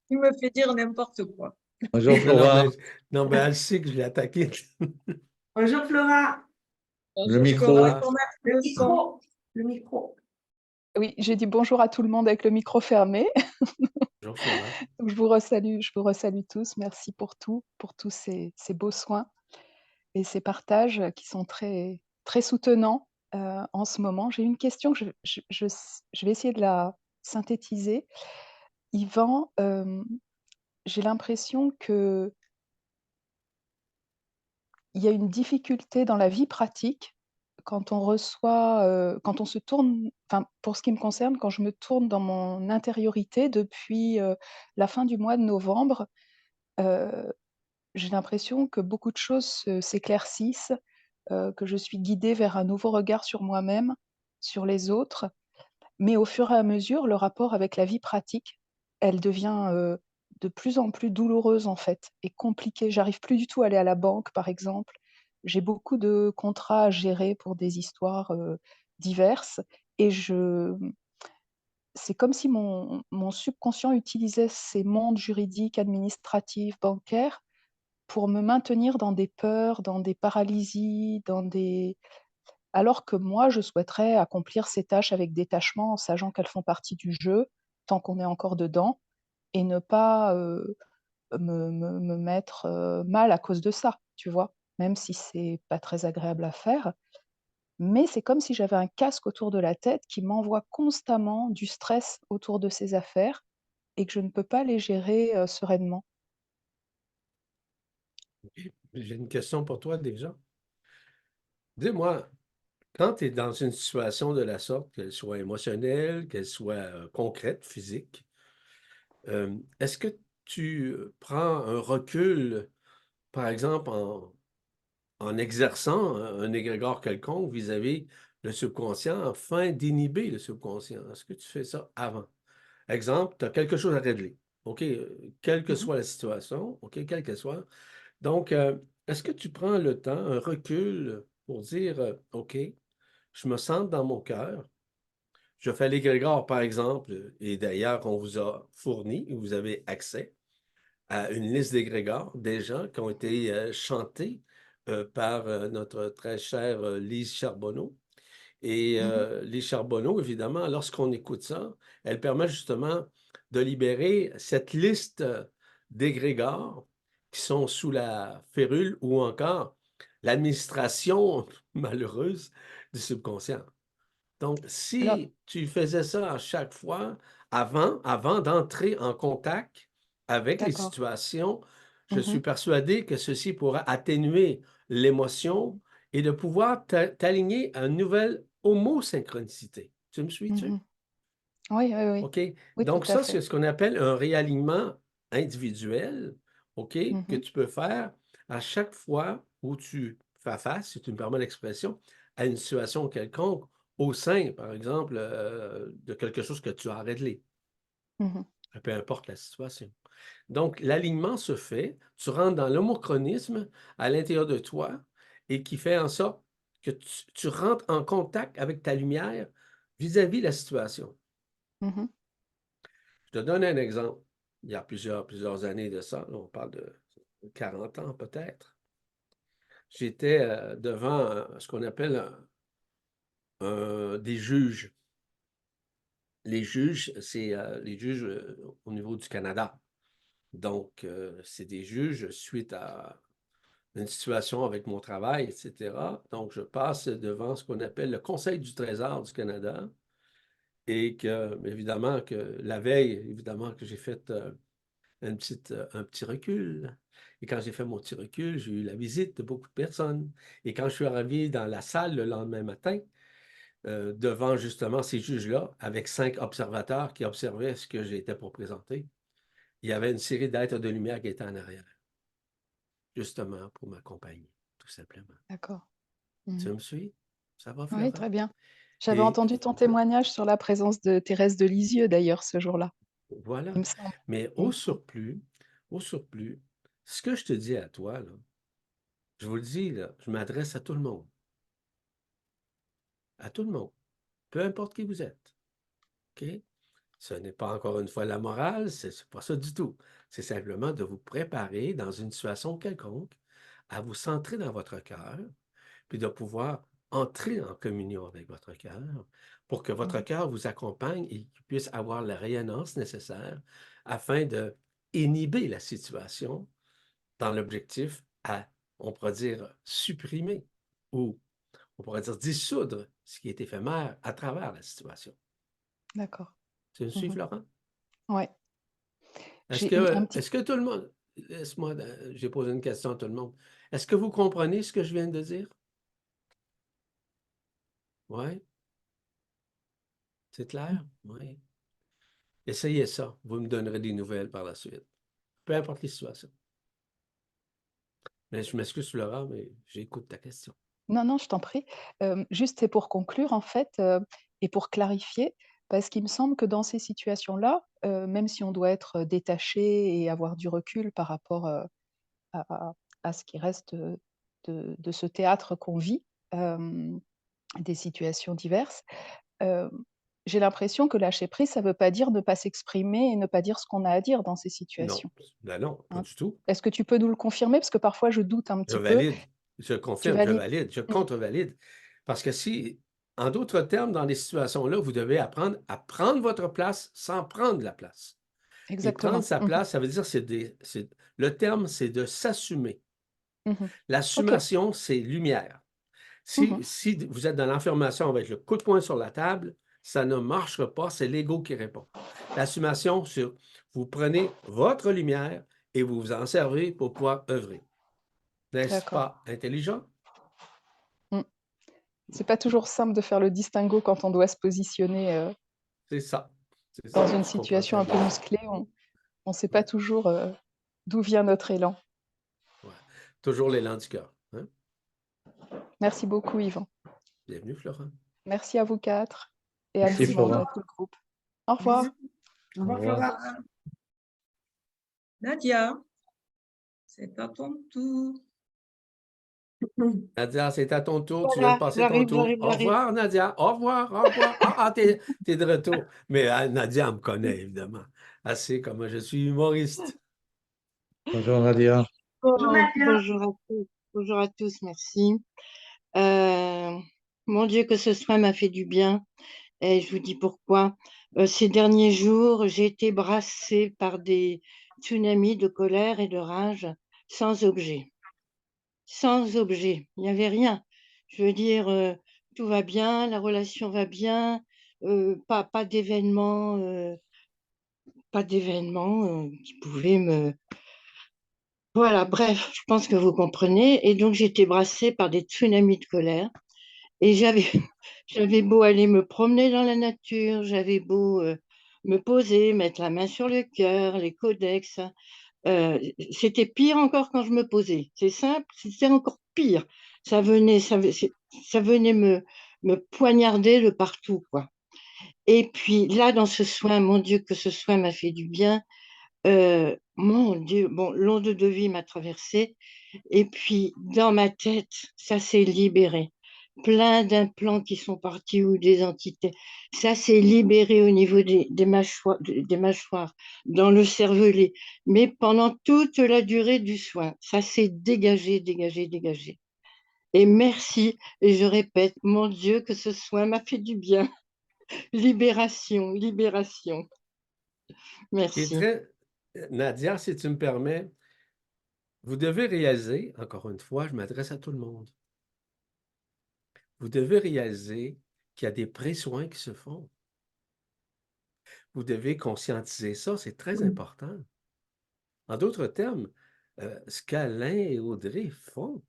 tu me fais dire n'importe quoi. Bonjour Non, Flora. mais elle sait que je l'ai attaqué. Bonjour Flora. Le micro. Flora, faut mettre Le le son. micro. Le micro. Oui, j'ai dit bonjour à tout le monde avec le micro fermé. Bonjour Flora. Donc, je vous resalue tous. Merci pour tout, pour tous ces beaux soins et ces partages qui sont très, très soutenants en ce moment. J'ai une question, je vais essayer de la synthétiser. Yvan, j'ai l'impression qu'il y a une difficulté dans la vie pratique quand on reçoit, quand on se tourne, enfin, pour ce qui me concerne, quand je me tourne dans mon intériorité depuis, la fin du mois de novembre, heu, j'ai l'impression que beaucoup de choses s'éclaircissent, que je suis guidée vers un nouveau regard sur moi-même, sur les autres. Mais au fur et à mesure, le rapport avec la vie pratique, elle devient, de plus en plus douloureuse, en fait, et compliquée. J'arrive plus du tout à aller à la banque, par exemple. J'ai beaucoup de contrats à gérer pour des histoires, diverses, et c'est comme si mon subconscient utilisait ces mondes juridiques, administratifs, bancaires pour me maintenir dans des peurs, dans des paralysies, alors que moi, je souhaiterais accomplir ces tâches avec détachement, en sachant qu'elles font partie du jeu, tant qu'on est encore dedans, et ne pas, me mettre, mal à cause de ça, tu vois? Même si c'est pas très agréable à faire, mais c'est comme si j'avais un casque autour de la tête qui m'envoie constamment du stress autour de ces affaires et que je ne peux pas les gérer, sereinement. OK. J'ai une question pour toi déjà. Dis-moi, quand tu es dans une situation de la sorte, qu'elle soit émotionnelle, qu'elle soit concrète, physique, est-ce que tu prends un recul, par exemple, en exerçant un égrégore quelconque vis-à-vis le subconscient afin d'inhiber le subconscient? Est-ce que tu fais ça avant? Exemple, tu as quelque chose à régler, OK? Quelle que Mmh. soit la situation, OK? Quelle qu'elle soit. Donc, est-ce que tu prends le temps, un recul pour dire, OK, je me sens dans mon cœur, je fais l'égrégore, par exemple, et d'ailleurs, on vous a fourni, vous avez accès à une liste d'égrégores des gens qui ont été chantés par notre très chère Lise Charbonneau. Et Mmh. Lise Charbonneau, évidemment, lorsqu'on écoute ça, elle permet justement de libérer cette liste d'égrégores qui sont sous la férule ou encore l'administration malheureuse du subconscient. Donc, Alors, si tu faisais ça à chaque fois, avant d'entrer en contact avec les d'accord. situations, je Mmh. suis persuadé que ceci pourra atténuer l'émotion et de pouvoir t'aligner à une nouvelle homosynchronicité. Tu me suis-tu? Mmh. Oui, oui, oui. OK? Oui, tout Donc, à ça, fait. c'est ce qu'on appelle un réalignement individuel, OK, que Mmh. tu peux faire à chaque fois où tu fais face, si tu me permets l'expression, à une situation quelconque au sein, par exemple, de quelque chose que tu as réglé, Mmh. peu importe la situation. Donc, l'alignement se fait, tu rentres dans l'homochronisme à l'intérieur de toi et qui fait en sorte que tu rentres en contact avec ta lumière vis-à-vis de la situation. Mmh. Je te donne un exemple. Il y a plusieurs années de ça, là, on parle de 40 ans peut-être. J'étais devant ce qu'on appelle des juges. Les juges, c'est les juges au niveau du Canada. Donc, c'est des juges suite à une situation avec mon travail, etc. Donc, je passe devant ce qu'on appelle le Conseil du Trésor du Canada et que, évidemment, que la veille, évidemment, que j'ai fait un petit recul. Et quand j'ai fait mon petit recul, j'ai eu la visite de beaucoup de personnes. Et quand je suis arrivé dans la salle le lendemain matin, devant justement ces juges-là, avec 5 observateurs qui observaient ce que j'étais pour présenter, il y avait une série d'êtres de lumière qui étaient en arrière, justement pour m'accompagner, tout simplement. D'accord. Mmh. Tu me suis? Ça va, Oui, Florent? très bien. J'avais Et entendu ton témoignage sur la présence de Thérèse de Lisieux d'ailleurs ce jour-là, il voilà. me semble. Mais Mmh. au surplus, ce que je te dis à toi, là, je vous le dis, là, je m'adresse à tout le monde. À tout le monde, peu importe qui vous êtes. OK? Ce n'est pas encore une fois la morale, c'est pas ça du tout. C'est simplement de vous préparer dans une situation quelconque à vous centrer dans votre cœur, puis de pouvoir entrer en communion avec votre cœur pour que votre Mmh. cœur vous accompagne et qu'il puisse avoir la rayonnance nécessaire afin de inhiber la situation dans l'objectif à, on pourrait dire, supprimer ou on pourrait dire dissoudre ce qui est éphémère à travers la situation. D'accord. Tu me suis, Mmh. Florent? Ouais. Est-ce J'ai une un que, petit est-ce que tout le monde, laisse-moi, j'ai posé une question à tout le monde. Est-ce que vous comprenez ce que je viens de dire? Oui. C'est clair? Oui. Essayez ça. Vous me donnerez des nouvelles par la suite. Peu importe les situations. Mais je m'excuse, Flora, mais j'écoute ta question. Non, non, je t'en prie. Juste, c'est pour conclure, en fait, et pour clarifier, parce qu'il me semble que dans ces situations-là, même si on doit être détaché et avoir du recul par rapport à ce qui reste de ce théâtre qu'on vit, des situations diverses, euh, j'ai l'impression que lâcher prise, ça ne veut pas dire ne pas s'exprimer et ne pas dire ce qu'on a à dire dans ces Non, situations. ben non, pas Hein. du tout. Est-ce que tu peux nous le confirmer? Parce que parfois, je doute un Je petit peu. valide, je Tu confirme, je valides? valide, je Mm. contre-valide. Parce que si, en d'autres termes, dans les situations-là, vous devez apprendre à prendre votre place sans prendre la place. Et prendre Exactement. sa Mhm. place, ça veut dire, le terme, c'est de s'assumer. Mhm. Ok. L'assumation, c'est lumière. Mhm. Si vous êtes dans l'affirmation avec le coup de poing sur la table, ça ne marchera pas, c'est l'ego qui répond. L'assumation, c'est vous prenez votre lumière et vous vous en servez pour pouvoir œuvrer. N'est-ce D'accord. pas intelligent? Mm. C'est pas toujours simple de faire le distinguo quand on doit se positionner C'est ça. C'est dans ça, une je comprends situation très un peu bien. musclée. On ne sait pas toujours d'où vient notre élan. Ouais. Toujours l'élan du cœur. Hein? Merci beaucoup, Yvan. Bienvenue, Florent. Merci à vous quatre et à tout Merci, le Merci monde, Flora. à beaucoup. tout le groupe. Au revoir. Bisous. Au Au revoir, revoir. Flora. Nadia, c'est à ton tour. Nadia, c'est à ton tour. Tu viens de Voilà, passer ton tour. Au j'arrive. revoir, Nadia. Au revoir, au revoir. T'es de retour. Mais Nadia me connaît, évidemment. Assez comme je suis humoriste. Bonjour Nadia. Bonjour, Nadia. Bonjour à tous, merci. Euh, Mon Dieu, que ce soir m'a fait du bien. Et je vous dis pourquoi. Ces derniers jours, j'ai été brassée par des tsunamis de colère et de rage sans objet. Sans objet. Il n'y avait rien. Je veux dire, tout va bien, la relation va bien, pas d'événement, qui pouvait me... Voilà, bref, je pense que vous comprenez. Et donc, j'étais brassée par des tsunamis de colère. Et j'avais beau aller me promener dans la nature, j'avais beau me poser, mettre la main sur le cœur, les codex. C'était pire encore quand je me posais. C'est simple, c'était encore pire. Ça venait me poignarder de partout, quoi. Et puis là, dans ce soin, mon Dieu, que ce soin m'a fait du bien. Mon Dieu, bon, l'onde de vie m'a traversée. Et puis, dans ma tête, ça s'est libéré. Plein d'implants qui sont partis ou des entités. Ça s'est libéré au niveau des mâchoires, dans le cervelet. Mais pendant toute la durée du soin, ça s'est dégagé, dégagé, dégagé. Et merci, et je répète, mon Dieu, que ce soin m'a fait du bien. Libération, libération. Et Merci. Nadia, si tu me permets, vous devez réaliser, encore une fois, je m'adresse à tout le monde. Vous devez réaliser qu'il y a des pré-soins qui se font. Vous devez conscientiser ça, c'est très important. En d'autres termes, ce qu'Alain et Audrey font,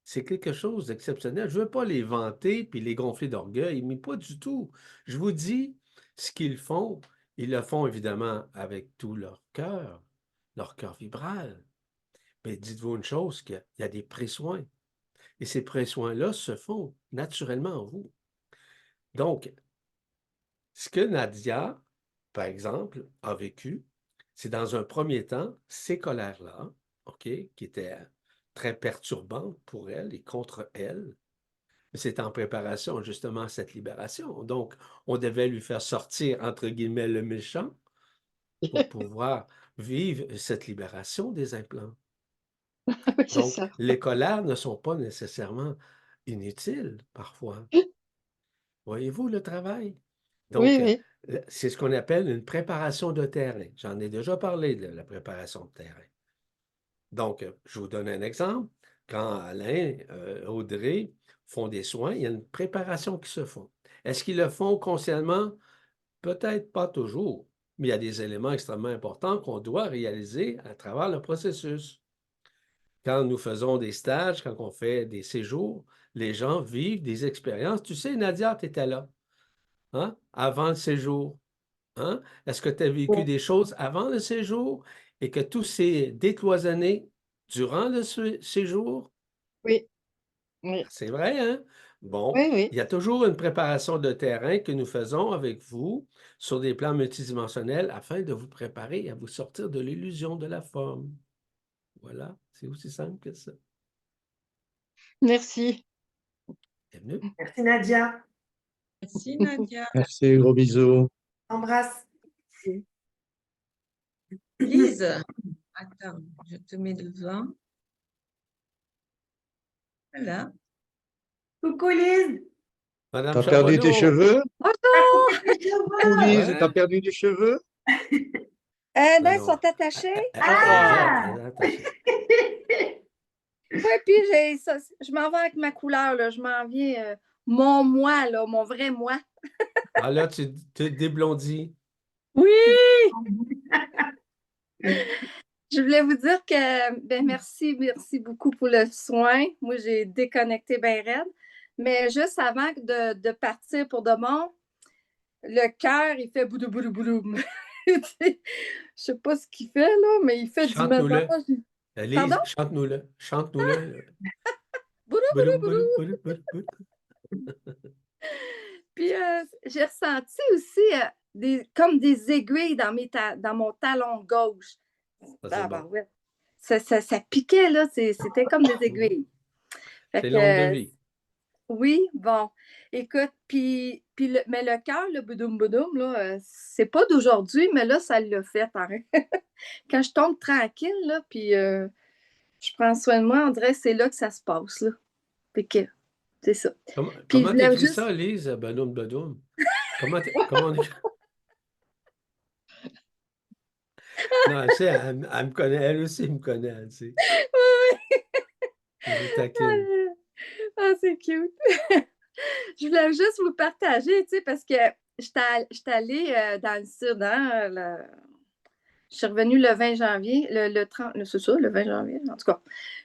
c'est quelque chose d'exceptionnel. Je ne veux pas les vanter puis les gonfler d'orgueil, mais pas du tout. Je vous dis, ce qu'ils font, ils le font évidemment avec tout leur cœur vibral. Mais dites-vous une chose, qu'il y a des pré-soins. Et ces pré-soins-là se font naturellement en vous. Donc, ce que Nadia, par exemple, a vécu, c'est dans un premier temps, ces colères-là, OK, qui étaient très perturbantes pour elle et contre elle. Mais c'est en préparation justement à cette libération. Donc, on devait lui faire sortir, entre guillemets, le méchant pour pouvoir vivre cette libération des implants. Oui, c'est Donc, ça. les colères ne sont pas nécessairement inutiles parfois. Voyez-vous le travail? Oui, Donc, oui. c'est ce qu'on appelle une préparation de terrain. J'en ai déjà parlé de la préparation de terrain. Donc, je vous donne un exemple. Quand Alain, Audrey font des soins, il y a une préparation qui se font. Est-ce qu'ils le font consciemment? Peut-être pas toujours, mais il y a des éléments extrêmement importants qu'on doit réaliser à travers le processus. Quand nous faisons des stages, quand on fait des séjours, les gens vivent des expériences. Tu sais, Nadia, tu étais là, hein, avant le séjour. Hein? Est-ce que tu as vécu des choses avant le séjour et que tout s'est décloisonné durant le séjour? Oui, oui, C'est vrai, hein? Bon, oui, oui. il y a toujours une préparation de terrain que nous faisons avec vous sur des plans multidimensionnels afin de vous préparer à vous sortir de l'illusion de la forme. Voilà, c'est aussi simple que ça. Merci. Bienvenue. Merci Nadia. Merci, Nadia. Merci, gros bisous. Embrasse. Lise, attends, je te mets devant. Voilà. Coucou Lise. Madame T'as perdu tes Charbonneau. cheveux? Bonjour. Lise, Ouais. t'as perdu des cheveux? Ben Non, ils non. sont attachés. Elle est attachée. Oui, puis je m'en vais avec ma couleur, là. Je m'en viens, mon moi, là, mon vrai moi. Ah là, tu te déblondis. Oui! Je voulais vous dire que, ben merci beaucoup pour le soin. Moi, j'ai déconnecté bien raide. Mais juste avant de partir pour de bon, le cœur, il fait boudou, boudou, boudou. Je sais pas ce qu'il fait, là, mais il fait du Chante-nous-le. massage. Lise, Pardon? chante-nous-le. Chante-nous-le. Boudou, Boulou, boudou, boudou. boulou, boulou, boulou, boulou. Puis j'ai ressenti aussi comme des aiguilles dans mon talon gauche. Ça, c'est bon. Ouais. Ça piquait, là. C'était comme des aiguilles. Fait C'est que, l'onde de vie. oui, bon. Écoute, mais le cœur, le boudoum boudoum, là, c'est pas d'aujourd'hui, mais là, ça l'a fait. Hein. Quand je tombe tranquille, là, puis je prends soin de moi, on dirait que c'est là que ça se passe, là. Fait que, c'est ça. Puis je Comment voulais t'écris juste... ça, Lise? Badoum, badoum. Comment on écrit? Non, elle sait, elle me connaît, elle aussi me connaît, elle sait. Je vous taquine. Ah, c'est cute. Je voulais juste vous partager, tu sais, parce que j'étais allée dans le sud, hein, je suis revenue le 20 janvier, le 30, c'est ça, le 20 janvier, en tout cas.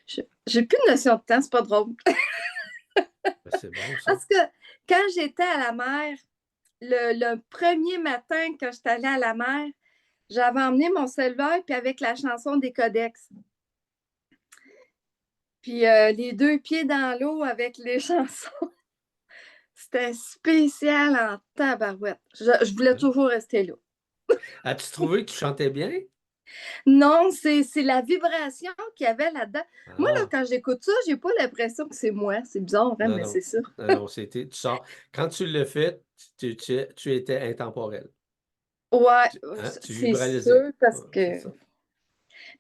J'ai plus de notion de temps, c'est pas drôle. Ben, c'est bon, ça. Parce que quand j'étais à la mer, le premier matin, quand j'étais allée à la mer, j'avais emmené mon cellulaire, puis avec la chanson des Codex. Puis les deux pieds dans l'eau avec les chansons. C'était spécial en tabarouette. Je voulais toujours rester là. As-tu trouvé que tu chantais bien? Non, c'est la vibration qu'il y avait là-dedans. Moi, là, Ah, quand j'écoute ça, j'ai pas l'impression que c'est moi. C'est bizarre, hein, non, mais non. c'est ça. Non, c'était, tu sors. Quand tu l'as fait, tu étais intemporel. Ouais, Hein, tu c'est vibralisais. sûr, parce Ouais, c'est que... ça.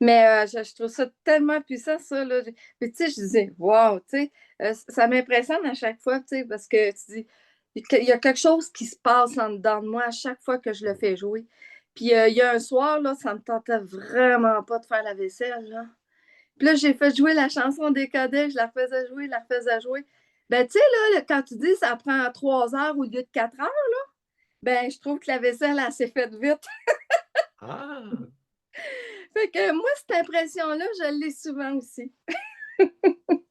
Mais je trouve ça tellement puissant, ça, là. Puis, tu sais, je disais, wow, tu sais, ça m'impressionne à chaque fois, tu sais, parce que tu dis, il y a quelque chose qui se passe en dedans de moi à chaque fois que je le fais jouer. Puis, il y a un soir, là, ça me tentait vraiment pas de faire la vaisselle, là. Puis là, j'ai fait jouer la chanson des Codex, je la faisais jouer, je la faisais jouer. Ben, tu sais, là, quand tu dis ça prend 3 heures au lieu de 4 heures, ben, je trouve que la vaisselle, elle s'est faite vite. Ah, Fait que moi, cette impression-là, je l'ai souvent aussi. excellent.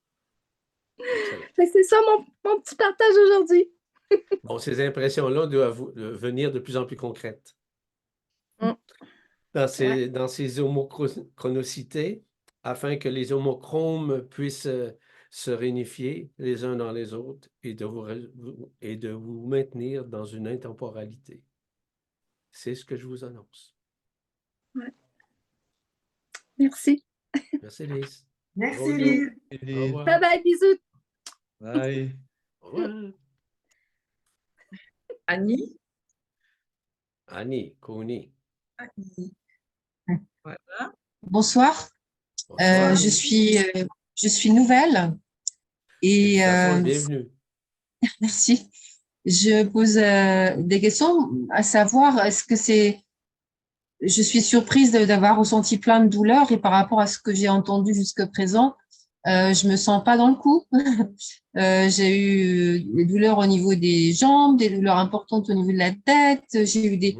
Fait que c'est ça mon petit partage aujourd'hui. Bon, ces impressions-là doivent venir de plus en plus concrètes. Mm. Dans ces homochronicités, afin que les homochromes puissent se réunifier les uns dans les autres et de vous maintenir dans une intemporalité. C'est ce que je vous annonce. Ouais. Merci. Merci, Lise. Merci Gros bisous. Lise. Au Lise. revoir. Bye bye, bisous. Bye. Au revoir. Annie. Annie, Kouni. Annie. Voilà. Bonsoir, Bonsoir. je suis nouvelle et Félicitations et bienvenue. merci. Je pose des questions à savoir, je suis surprise d'avoir ressenti plein de douleurs et par rapport à ce que j'ai entendu jusqu'à présent, je me sens pas dans le coup. J'ai eu des douleurs au niveau des jambes, des douleurs importantes au niveau de la tête, j'ai eu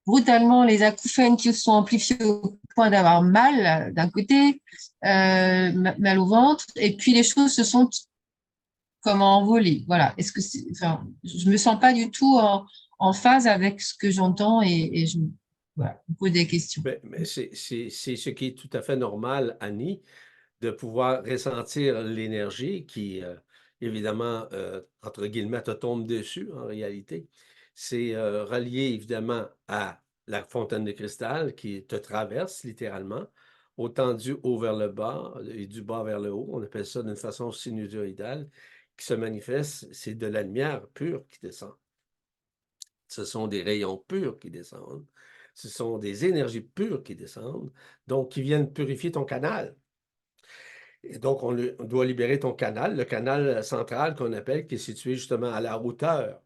brutalement les acouphènes qui se sont amplifiés au point d'avoir mal d'un côté, mal au ventre, et puis les choses se sont comment envoler. Voilà. Est-ce que c'est, enfin, je me sens pas du tout en phase avec ce que j'entends et je voilà, me pose des questions. Mais c'est ce qui est tout à fait normal, Annie, de pouvoir ressentir l'énergie qui, évidemment, entre guillemets, te tombe dessus en réalité. C'est relié évidemment à la fontaine de cristal qui te traverse littéralement, autant du haut vers le bas et du bas vers le haut. On appelle ça d'une façon sinusoïdale qui se manifeste. C'est de la lumière pure qui descend. Ce sont des rayons purs qui descendent. Ce sont des énergies pures qui descendent, donc qui viennent purifier ton canal. Et donc, on doit libérer ton canal, le canal central qu'on appelle, qui est situé justement à la hauteur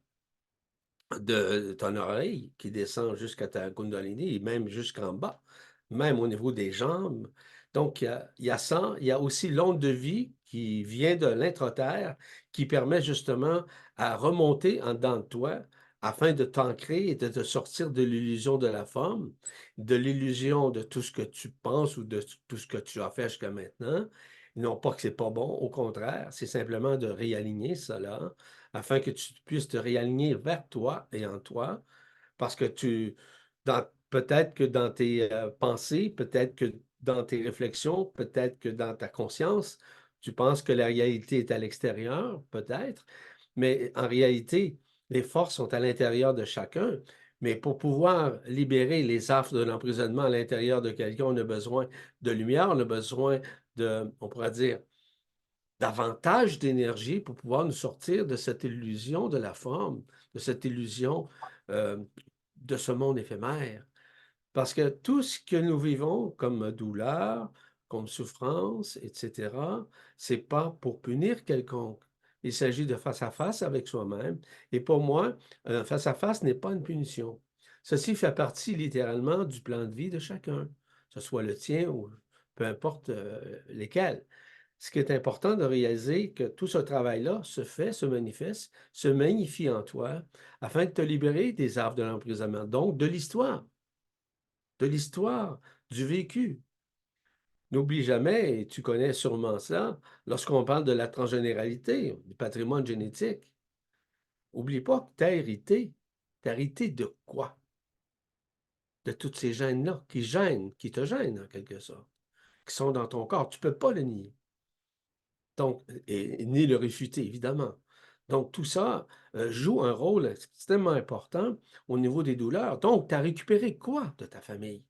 de ton oreille, qui descend jusqu'à ta Kundalini et même jusqu'en bas, même au niveau des jambes. Donc, il y a ça. Il y a aussi l'onde de vie qui vient de l'intra-terre, qui permet justement à remonter en dedans de toi afin de t'ancrer et de te sortir de l'illusion de la forme, de l'illusion de tout ce que tu penses ou de tout ce que tu as fait jusqu'à maintenant. Non pas que c'est pas bon, au contraire, c'est simplement de réaligner cela afin que tu puisses te réaligner vers toi et en toi, parce que peut-être que dans tes pensées, peut-être que dans tes réflexions, peut-être que dans ta conscience, tu penses que la réalité est à l'extérieur, peut-être, mais en réalité, les forces sont à l'intérieur de chacun. Mais pour pouvoir libérer les affres de l'emprisonnement à l'intérieur de quelqu'un, on a besoin de lumière, on a besoin on pourrait dire, davantage d'énergie pour pouvoir nous sortir de cette illusion de la forme, de cette illusion de ce monde éphémère. Parce que tout ce que nous vivons comme douleur, comme souffrance, etc., c'est pas pour punir quelconque. Il s'agit de face à face avec soi-même. Et pour moi, face à face n'est pas une punition. Ceci fait partie littéralement du plan de vie de chacun, que ce soit le tien ou peu importe lesquels. Ce qui est important de réaliser que tout ce travail-là se fait, se manifeste, se magnifie en toi afin de te libérer des affres de l'emprisonnement, donc de l'histoire, du vécu. N'oublie jamais, et tu connais sûrement ça, lorsqu'on parle de la transgénéralité, du patrimoine génétique, n'oublie pas que tu as hérité. Tu as hérité de quoi? De toutes ces gènes-là qui te gênent en quelque sorte, qui sont dans ton corps. Tu ne peux pas le nier. Donc, et ni le réfuter, évidemment. Donc, tout ça joue un rôle extrêmement important au niveau des douleurs. Donc, tu as récupéré quoi de ta famille?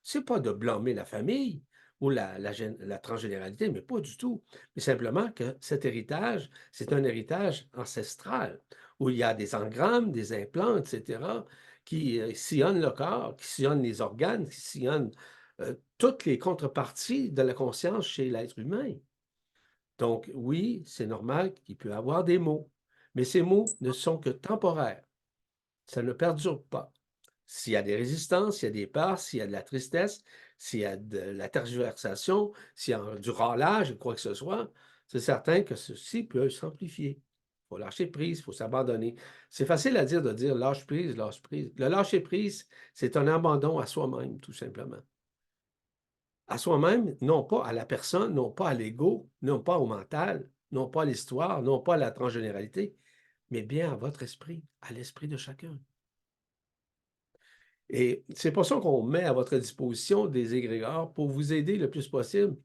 C'est pas de blâmer la famille ou la transgénéralité, mais pas du tout. Mais simplement que cet héritage, c'est un héritage ancestral où il y a des engrammes, des implants, etc., qui sillonnent le corps, qui sillonnent les organes, qui sillonnent toutes les contreparties de la conscience chez l'être humain. Donc, oui, c'est normal qu'il peut y avoir des mots, mais ces mots ne sont que temporaires. Ça ne perdure pas. S'il y a des résistances, s'il y a des peurs, s'il y a de la tristesse, s'il y a de la tergiversation, s'il y a du râlage, quoi que ce soit, c'est certain que ceci peut s'amplifier. Il faut lâcher prise, il faut s'abandonner. C'est facile à dire de dire lâche prise, lâche prise. Le lâcher prise, c'est un abandon à soi-même, tout simplement. À soi-même, non pas à la personne, non pas à l'ego, non pas au mental, non pas à l'histoire, non pas à la transgénéralité, mais bien à votre esprit, à l'esprit de chacun. Et c'est pour ça qu'on met à votre disposition des égrégores pour vous aider le plus possible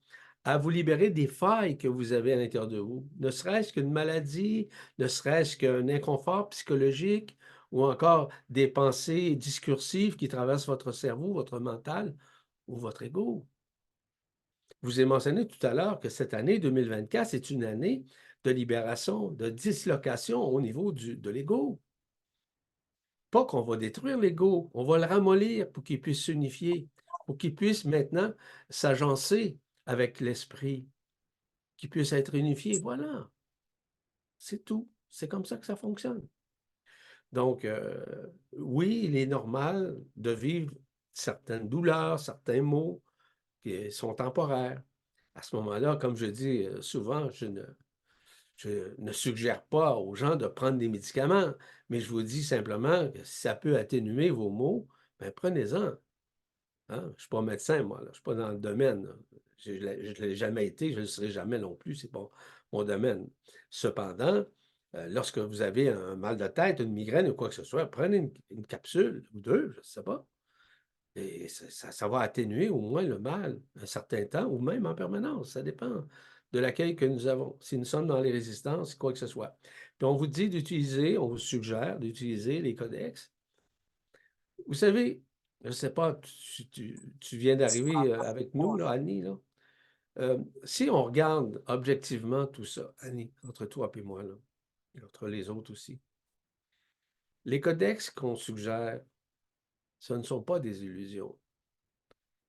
à vous libérer des failles que vous avez à l'intérieur de vous, ne serait-ce qu'une maladie, ne serait-ce qu'un inconfort psychologique ou encore des pensées discursives qui traversent votre cerveau, votre mental ou votre ego. Je vous ai mentionné tout à l'heure que cette année 2024, c'est une année de libération, de dislocation au niveau de l'ego. Pas qu'on va détruire l'ego, on va le ramollir pour qu'il puisse s'unifier, pour qu'il puisse maintenant s'agencer avec l'esprit, qu'il puisse être unifié. Voilà, c'est tout. C'est comme ça que ça fonctionne. Donc, oui, il est normal de vivre certaines douleurs, certains maux qui sont temporaires. À ce moment-là, comme je dis souvent, je ne suggère pas aux gens de prendre des médicaments, mais je vous dis simplement que si ça peut atténuer vos maux, ben prenez-en. Hein? Je ne suis pas médecin, moi, là. Je ne suis pas dans le domaine. Là. je ne l'ai jamais été, je ne le serai jamais non plus, c'est pas mon domaine. Cependant, lorsque vous avez un mal de tête, une migraine ou quoi que ce soit, prenez une capsule ou deux, je ne sais pas, et ça va atténuer au moins le mal un certain temps ou même en permanence. Ça dépend de l'accueil que nous avons. Si nous sommes dans les résistances, quoi que ce soit. Puis on vous dit d'utiliser, on vous suggère d'utiliser les codex. Vous savez, je ne sais pas, tu viens d'arriver avec nous, là, Annie, là. Si on regarde objectivement tout ça, Annie, entre toi et moi, là, et entre les autres aussi, les codex qu'on suggère, ce ne sont pas des illusions.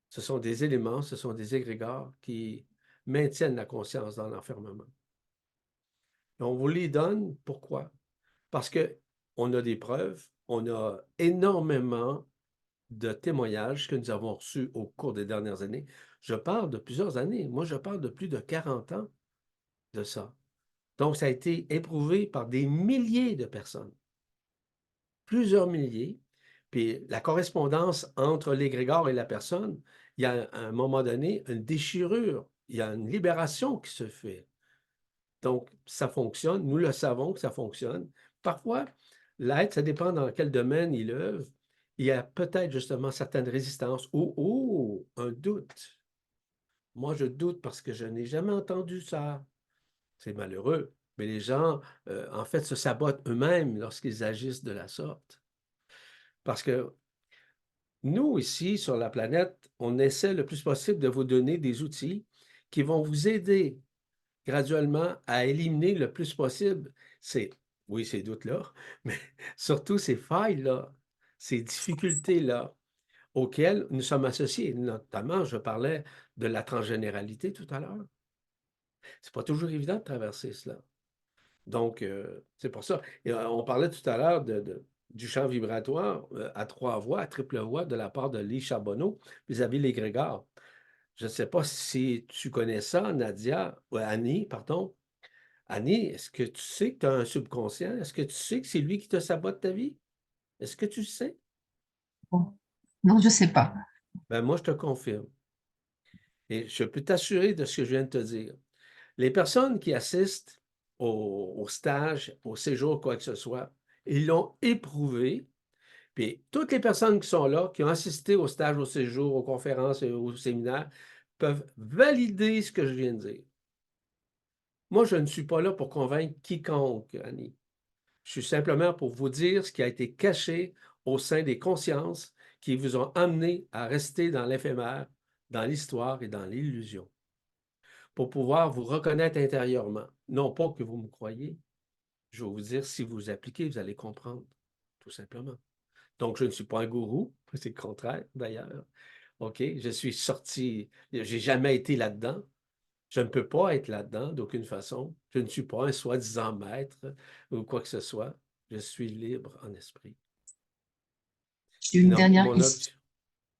Ce sont des éléments, ce sont des égrégores qui maintiennent la conscience dans l'enfermement. Et on vous les donne, pourquoi? Parce qu'on a des preuves, on a énormément de témoignages que nous avons reçus au cours des dernières années. Je parle de plusieurs années. Moi, je parle de plus de 40 ans de ça. Donc, ça a été éprouvé par des milliers de personnes. Plusieurs milliers. Puis la correspondance entre l'égrégore et la personne, il y a à un moment donné une déchirure, il y a une libération qui se fait. Donc, ça fonctionne, nous le savons que ça fonctionne. Parfois, l'être, ça dépend dans quel domaine il œuvre. Il y a peut-être justement certaines résistances ou un doute. Moi, je doute parce que je n'ai jamais entendu ça. C'est malheureux, mais les gens, en fait, se sabotent eux-mêmes lorsqu'ils agissent de la sorte. Parce que nous, ici, sur la planète, on essaie le plus possible de vous donner des outils qui vont vous aider graduellement à éliminer le plus possible ces doutes-là, mais surtout ces failles-là, ces difficultés-là auxquelles nous sommes associés. Notamment, je parlais de la transgénéralité tout à l'heure. C'est pas toujours évident de traverser cela. Donc, c'est pour ça. Et, on parlait tout à l'heure du champ vibratoire à 3 voix, à triple voix de la part de Lee Charbonneau vis-à-vis l'égrégore. Je ne sais pas si tu connais ça, Nadia, ou Annie, pardon. Annie, est-ce que tu sais que tu as un subconscient? Est-ce que tu sais que c'est lui qui te sabote ta vie? Est-ce que tu le sais? Bon. Non, je ne sais pas. Ben, moi, je te confirme. Et je peux t'assurer de ce que je viens de te dire. Les personnes qui assistent au stage, au séjour, quoi que ce soit, ils l'ont éprouvé. Puis toutes les personnes qui sont là, qui ont assisté au stage, au séjour, aux conférences et aux séminaires, peuvent valider ce que je viens de dire. Moi, je ne suis pas là pour convaincre quiconque, Annie. Je suis simplement pour vous dire ce qui a été caché au sein des consciences qui vous ont amené à rester dans l'éphémère, dans l'histoire et dans l'illusion, pour pouvoir vous reconnaître intérieurement. Non pas que vous me croyez, je vais vous dire, si vous appliquez, vous allez comprendre, tout simplement. Donc, je ne suis pas un gourou, c'est le contraire d'ailleurs. OK? Je suis sorti, je n'ai jamais été là-dedans. Je ne peux pas être là-dedans d'aucune façon. Je ne suis pas un soi-disant maître ou quoi que ce soit. Je suis libre en esprit. J'ai une Non, dernière question,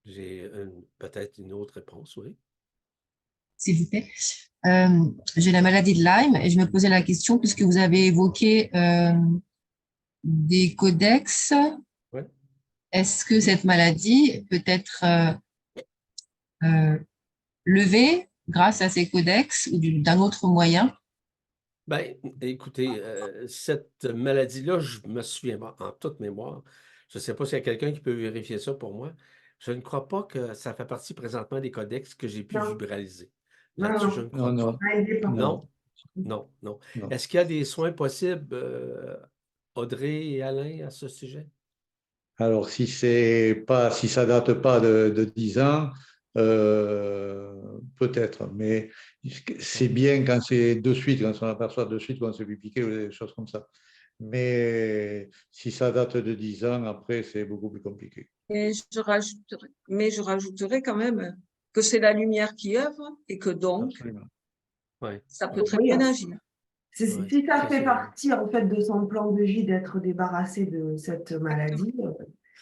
j'ai peut-être une autre réponse, oui. s'il vous plaît. J'ai la maladie de Lyme et je me posais la question, puisque vous avez évoqué des codex, Ouais. est-ce que cette maladie peut être levée grâce à ces codex ou d'un autre moyen? Bien, écoutez, cette maladie-là, je me souviens pas en toute mémoire. Je ne sais pas s'il y a quelqu'un qui peut vérifier ça pour moi. Je ne crois pas que ça fait partie présentement des codex que j'ai pu Non, vibraliser. non, Là-dessus, je ne non. crois Non, pas. Ah, il est pas. non, Non. non. Est-ce qu'il y a des soins possibles, Audrey et Alain, à ce sujet? Alors, si ça date pas de 10 ans, peut-être, mais c'est bien quand c'est de suite, quand on s'aperçoit de suite, quand c'est plus piqué ou des choses comme ça. Mais si ça date de 10 ans, après, c'est beaucoup plus compliqué. Mais je rajouterais quand même que c'est la lumière qui œuvre et que donc, Absolument. Oui, ça peut très Oui, bien agir. ouais, si ça ça, fait c'est vrai. partie en fait de son plan de vie d'être débarrassé de cette maladie,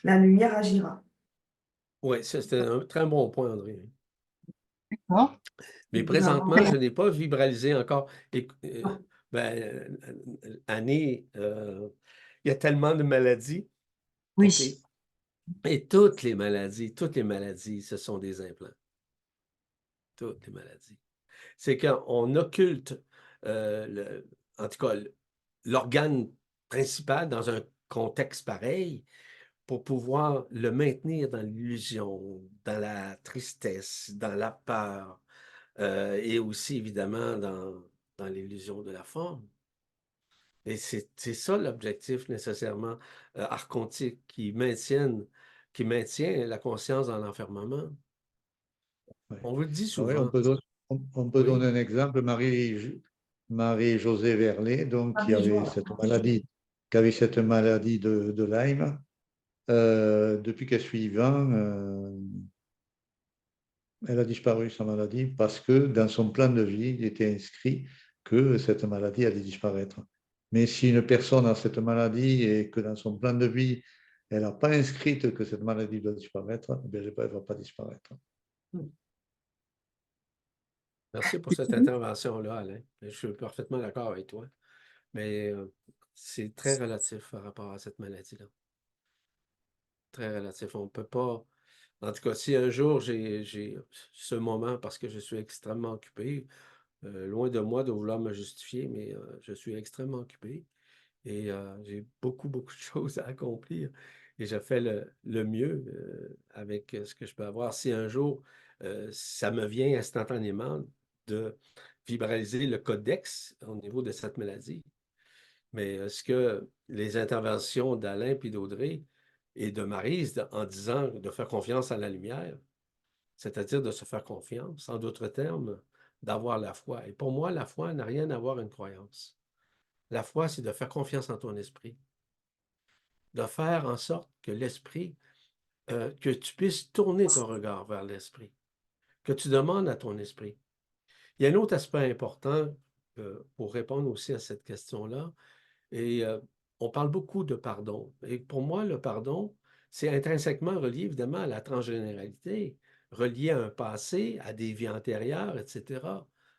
la lumière agira. Oui, c'était un très bon point, André. D'accord. Mais Nous avons- présentement, je n'ai pas vibralisé encore. Et, Non. Annie, il y a tellement de maladies, OK? Oui. Et toutes les maladies, ce sont des implants. Toutes les maladies. C'est qu'on occulte, en tout cas, l'organe principal dans un contexte pareil pour pouvoir le maintenir dans l'illusion, dans la tristesse, dans la peur, et aussi évidemment dans l'illusion de la forme. Et c'est ça l'objectif nécessairement archontique qui maintient la conscience dans l'enfermement. Ouais. On vous le dit Ah oui, on souvent. peut, on peut Oui. donner un exemple. Marie-Josée Verlet, donc, qui avait cette maladie de Lyme. Depuis qu'elle suit vivant, elle a disparu, sa maladie, parce que dans son plan de vie, il était inscrit que cette maladie allait disparaître. Mais si une personne a cette maladie et que dans son plan de vie, elle n'a pas inscrite que cette maladie doit disparaître, eh bien, elle ne va pas disparaître. Merci pour cette intervention-là, Alain. Je suis parfaitement d'accord avec toi. Mais c'est très relatif par rapport à cette maladie-là. Très relatif. On ne peut pas. En tout cas, si un jour j'ai ce moment parce que je suis extrêmement occupé, loin de moi de vouloir me justifier, mais je suis extrêmement occupé et j'ai beaucoup, beaucoup de choses à accomplir. Et je fais le mieux avec ce que je peux avoir. Si un jour, ça me vient instantanément de vibraliser le codex au niveau de cette maladie. Mais est-ce que les interventions d'Alain puis d'Audrey et de Maryse en disant de faire confiance à la lumière, c'est-à-dire de se faire confiance, en d'autres termes, d'avoir la foi. Et pour moi, la foi n'a rien à voir avec une croyance. La foi, c'est de faire confiance en ton esprit, de faire en sorte que l'esprit, que tu puisses tourner ton regard vers l'esprit, que tu demandes à ton esprit. Il y a un autre aspect important pour répondre aussi à cette question-là, et on parle beaucoup de pardon. Et pour moi, le pardon, c'est intrinsèquement relié évidemment à la transgénéralité, relié à un passé, à des vies antérieures, etc.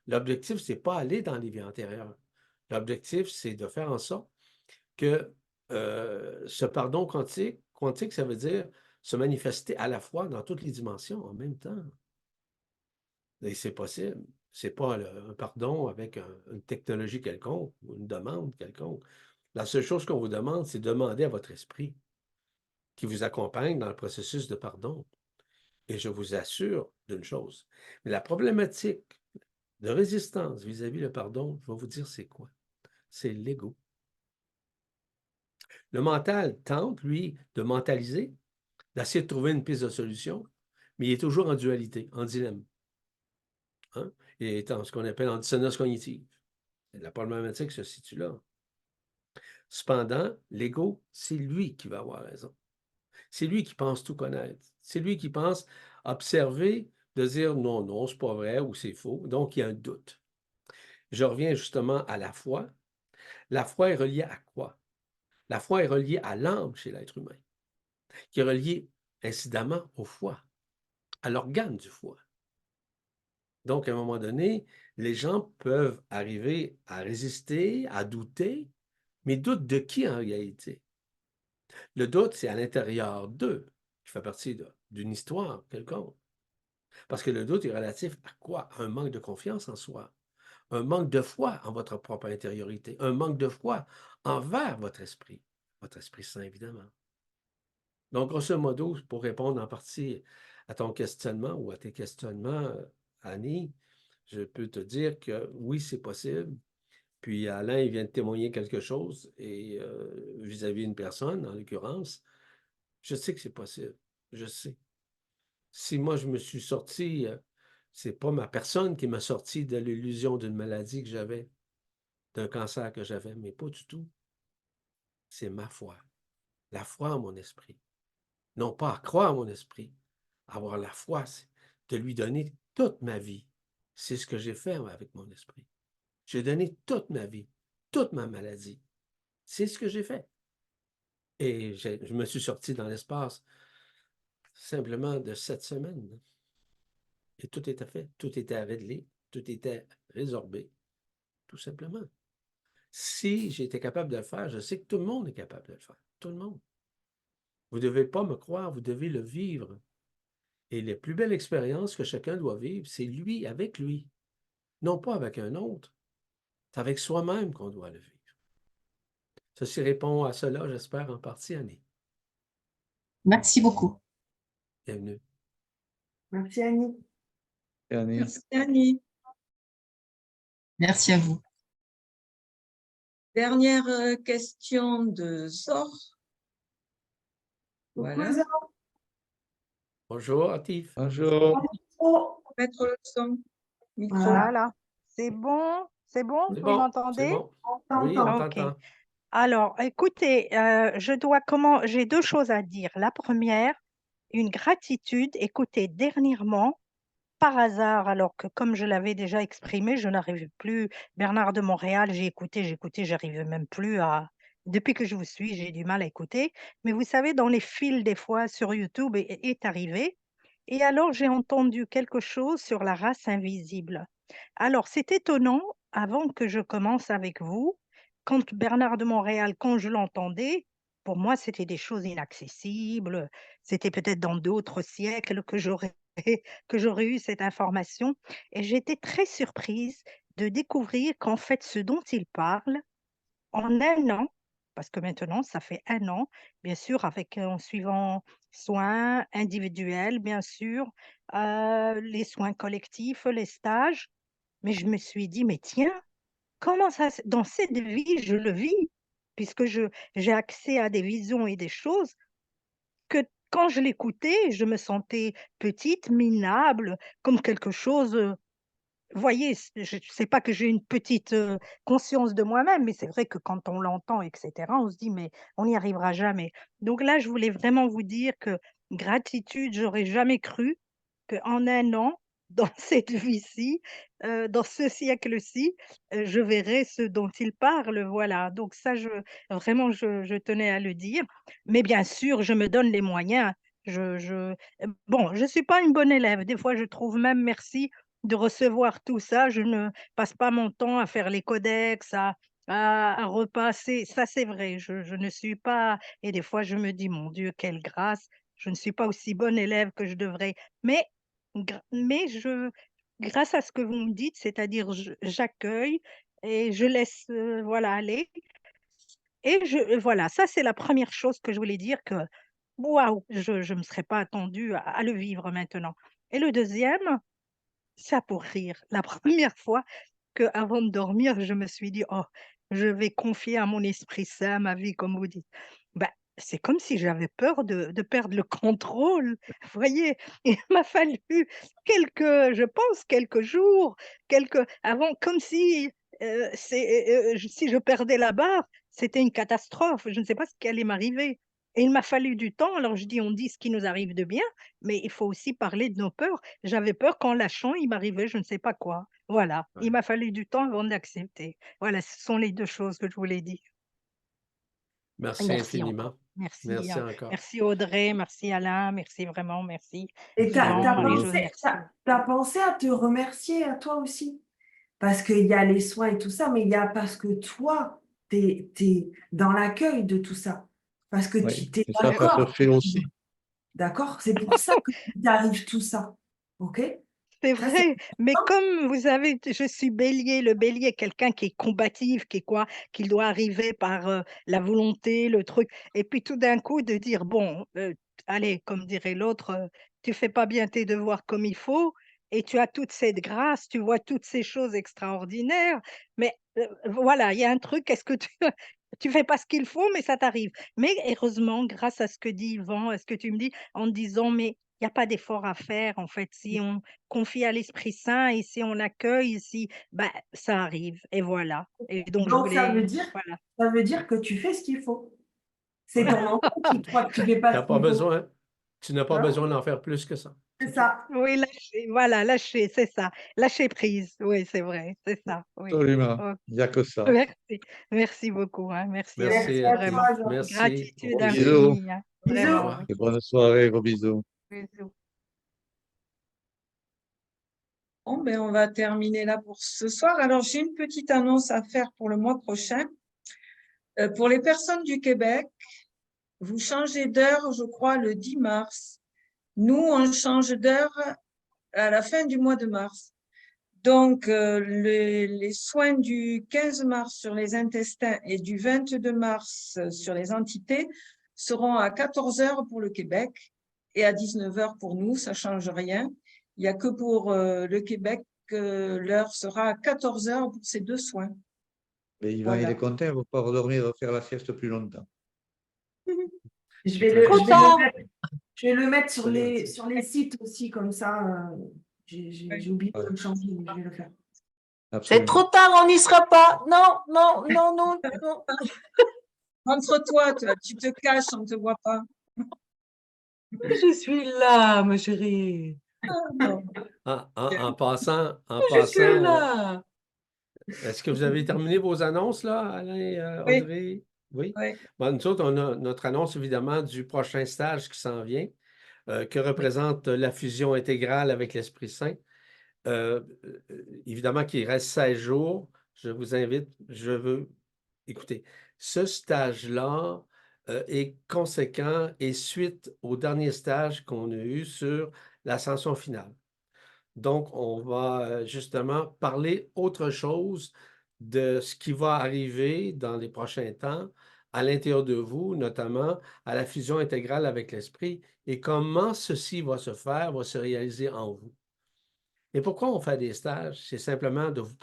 L'objectif, c'est pas aller dans les vies antérieures. L'objectif, c'est de faire en sorte que ce pardon quantique, ça veut dire se manifester à la fois dans toutes les dimensions en même temps. Et c'est possible. C'est pas un pardon avec une technologie quelconque ou une demande quelconque. La seule chose qu'on vous demande, c'est de demander à votre esprit qui vous accompagne dans le processus de pardon. Et je vous assure d'une chose, mais la problématique de résistance vis-à-vis le pardon, je vais vous dire c'est quoi? C'est l'ego. Le mental tente, lui, de mentaliser, d'essayer de trouver une piste de solution, mais il est toujours en dualité, en dilemme. Hein? Il est en ce qu'on appelle en dissonance cognitive. La problématique se situe là. Cependant, l'ego, c'est lui qui va avoir raison. C'est lui qui pense tout connaître. C'est lui qui pense observer, de dire non, non, c'est pas vrai ou c'est faux. Donc, il y a un doute. Je reviens justement à la foi. La foi est reliée à quoi? La foi est reliée à l'âme chez l'être humain, qui est reliée incidemment au foie, à l'organe du foie. Donc, à un moment donné, les gens peuvent arriver à résister, à douter, mais doutent de qui en réalité? Le doute, c'est à l'intérieur d'eux, qui fait partie d'une histoire quelconque. Parce que le doute est relatif à quoi? Un manque de confiance en soi, un manque de foi en votre propre intériorité, un manque de foi envers votre Esprit Saint, évidemment. Donc, grosso modo, pour répondre en partie à ton questionnement ou à tes questionnements, Annie, je peux te dire que oui, c'est possible. Puis Alain, il vient de témoigner quelque chose et vis-à-vis d'une personne, en l'occurrence, je sais que c'est possible. Je sais. Si moi, je me suis sorti, c'est pas ma personne qui m'a sorti de l'illusion d'une maladie que j'avais, d'un cancer que j'avais, mais pas du tout. C'est ma foi. La foi en mon esprit. Non pas à croire en mon esprit. Avoir la foi, c'est de lui donner toute ma vie. C'est ce que j'ai fait avec mon esprit. J'ai donné toute ma vie, toute ma maladie. C'est ce que j'ai fait. Et je me suis sorti dans l'espace simplement de 7 semaines. Et tout était fait, tout était réglé, tout était résorbé, tout simplement. Si j'étais capable de le faire, je sais que tout le monde est capable de le faire. Tout le monde. Vous ne devez pas me croire, vous devez le vivre. Et la plus belle expérience que chacun doit vivre, c'est lui avec lui, non pas avec un autre. C'est avec soi-même qu'on doit le vivre. Ceci répond à cela, j'espère, en partie, Annie. Merci beaucoup. Bienvenue. Merci Annie. Et Annie. Merci Annie. Merci à vous. Dernière question de Zor. Voilà. Coucou, Bonjour, Atif. Bonjour. Zoro. Mettre le son. Micro. Voilà. Voilà. C'est bon? C'est bon? C'est Vous bon, m'entendez? c'est bon. On Oui, on t'entend. Ok. t'entend. Alors, écoutez, j'ai deux choses à dire. La première, une gratitude. Écoutez, dernièrement, par hasard, alors que comme je l'avais déjà exprimé, je n'arrive plus. Bernard de Montréal, j'ai écouté, j'arrive même plus à. Depuis que je vous suis, j'ai du mal à écouter. Mais vous savez, dans les fils, des fois, sur YouTube, est arrivé. Et alors, j'ai entendu quelque chose sur la race invisible. Alors, c'est étonnant, avant que je commence avec vous, quand Bernard de Montréal, quand je l'entendais, pour moi, c'était des choses inaccessibles. C'était peut-être dans d'autres siècles que j'aurais eu cette information. Et j'étais très surprise de découvrir qu'en fait, ce dont il parle, en un an, parce que maintenant, ça fait un an, bien sûr, en suivant soins individuels, bien sûr, les soins collectifs, les stages, mais je me suis dit, mais tiens, comment ça, dans cette vie, je le vis, puisque j'ai accès à des visions et des choses que quand je l'écoutais, je me sentais petite, minable, comme quelque chose. Vous voyez, je ne sais pas que j'ai une petite conscience de moi-même, mais c'est vrai que quand on l'entend, etc., on se dit, mais on n'y arrivera jamais. Donc là, je voulais vraiment vous dire que gratitude, j'aurais jamais cru qu'en un an, dans cette vie-ci, dans ce siècle-ci, je verrais ce dont il parle. Voilà. Donc ça, vraiment, je tenais à le dire. Mais bien sûr, je me donne les moyens. Bon, je ne suis pas une bonne élève. Des fois, je trouve même, merci, de recevoir tout ça. Je ne passe pas mon temps à faire les codex, à repasser. Ça, c'est vrai. Je ne suis pas. Et des fois, je me dis, mon Dieu, quelle grâce. Je ne suis pas aussi bonne élève que je devrais. Mais, grâce à ce que vous me dites, c'est-à-dire j'accueille et je laisse voilà, aller. Et voilà, ça, c'est la première chose que je voulais dire que, waouh, je ne me serais pas attendue à le vivre maintenant. Et le deuxième, ça pour rire. La première fois qu'avant de dormir, je me suis dit: «Oh, je vais confier à mon Esprit Saint ma vie», comme vous dites. Bah, c'est comme si j'avais peur de perdre le contrôle, vous voyez? Il m'a fallu je pense quelques jours, avant comme si, si je perdais la barre, c'était une catastrophe. Je ne sais pas ce qui allait m'arriver et il m'a fallu du temps. Alors je dis: «On dit ce qui nous arrive de bien», mais il faut aussi parler de nos peurs. J'avais peur qu'en lâchant, il m'arrivait je ne sais pas quoi. Voilà, Ouais. il m'a fallu du temps avant d'accepter. Voilà, ce sont les 2 choses que je voulais dire. Merci Merci infiniment. encore. Merci, Merci encore. merci Audrey, merci Alain, merci vraiment, merci. Et Merci Yvan, beaucoup. Marie-Jo, pensé, merci. t'as pensé à te remercier à toi aussi. Parce qu'il y a les soins et tout ça, mais il y a parce que toi, t'es dans l'accueil de tout ça. Parce que Oui, tu es et ça se d'accord. fait aussi. D'accord? C'est pour ça que t'arrive tout ça. OK? C'est Ça, c'est vrai, mais important. comme vous avez je suis Bélier, le Bélier, quelqu'un qui est combatif, qui est quoi? Qui doit arriver par, la volonté, le truc et puis tout d'un coup de dire: «Bon, allez», comme dirait l'autre, «Tu fais pas bien tes devoirs comme il faut» et tu as toute cette grâce, tu vois toutes ces choses extraordinaires, mais, voilà, il y a un truc, est-ce que tu tu fais pas ce qu'il faut, mais ça t'arrive. Mais heureusement, grâce à ce que dit Yvan, à ce que tu me dis, en disant: «Mais il y a pas d'effort à faire en fait, si on confie à l'Esprit Saint et si on accueille, si bah, ça arrive et voilà et donc je Donc, voulais voilà. ça veut dire que tu fais ce qu'il faut. C'est ton mental qui croit que tu fais pas T'as ce pas qu'il faut. besoin, tu n'as pas Hein? besoin d'en faire plus que ça. C'est C'est tout. ça. Oui, lâcher, voilà, lâcher, c'est ça. Lâcher prise, oui, c'est vrai, c'est ça, oui. Absolument. OK. Il n'y a que ça. Merci. Merci beaucoup, hein, merci à vous, Merci Merci à à tous. vraiment. toi, Jean. Merci. Au Gratitude plaisir. Bisous. infinie, hein, Au Bisous. vraiment, revoir. oui. Et bonne soirée, gros bisous. Bisous. Bon, ben, on va terminer là pour ce soir. Alors, j'ai une petite annonce à faire pour le mois prochain. Pour les personnes du Québec, vous changez d'heure, je crois, le 10 mars. Nous, on change d'heure à la fin du mois de mars. Donc, les soins du 15 mars sur les intestins et du 22 mars sur les entités seront à 14 heures pour le Québec et à 19 heures pour nous, ça ne change rien. Il n'y a que pour le Québec que l'heure sera à 14 heures pour ces deux soins. Mais Yvan, il Voilà. est content, il ne va pas redormir, faire la sieste plus longtemps. Je vais le Content. je vais le mettre sur les sites aussi, comme ça. J'ai oublié de le changer, mais je vais le faire. C'est Absolument. trop tard, on n'y sera pas. Non, non, non, non, non. Entre toi, tu te caches, on ne te voit pas. Je suis là, ma chérie. En passant, Je suis là. est-ce que vous avez terminé vos annonces, là, Alain, Oui. Audrey? Oui. Oui. Bon, nous autres, on a notre annonce, évidemment, du prochain stage qui s'en vient, que représente la fusion intégrale avec l'Esprit Saint. Évidemment qu'il reste 16 jours. Je vous invite, écoutez, ce stage-là est conséquent et suite au dernier stage qu'on a eu sur l'ascension finale. Donc, on va justement parler autre chose de ce qui va arriver dans les prochains temps à l'intérieur de vous, notamment à la fusion intégrale avec l'esprit et comment ceci va se faire, va se réaliser en vous. Et pourquoi on fait des stages? C'est simplement de vous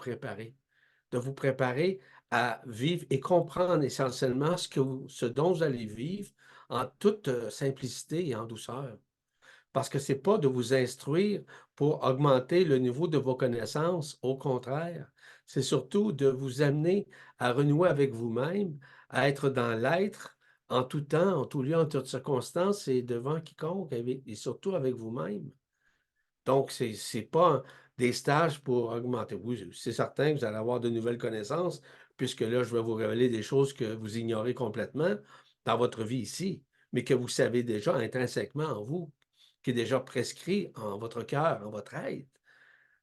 préparer à vivre et comprendre essentiellement ce dont vous allez vivre en toute simplicité et en douceur. Parce que ce n'est pas de vous instruire pour augmenter le niveau de vos connaissances, au contraire, c'est surtout de vous amener à renouer avec vous-même, à être dans l'être en tout temps, en tout lieu, en toutes circonstances et devant quiconque, et surtout avec vous-même. Donc, ce n'est pas des stages pour augmenter. Oui, c'est certain que vous allez avoir de nouvelles connaissances, puisque là, je vais vous révéler des choses que vous ignorez complètement dans votre vie ici, mais que vous savez déjà intrinsèquement en vous, qui est déjà prescrit en votre cœur, en votre être.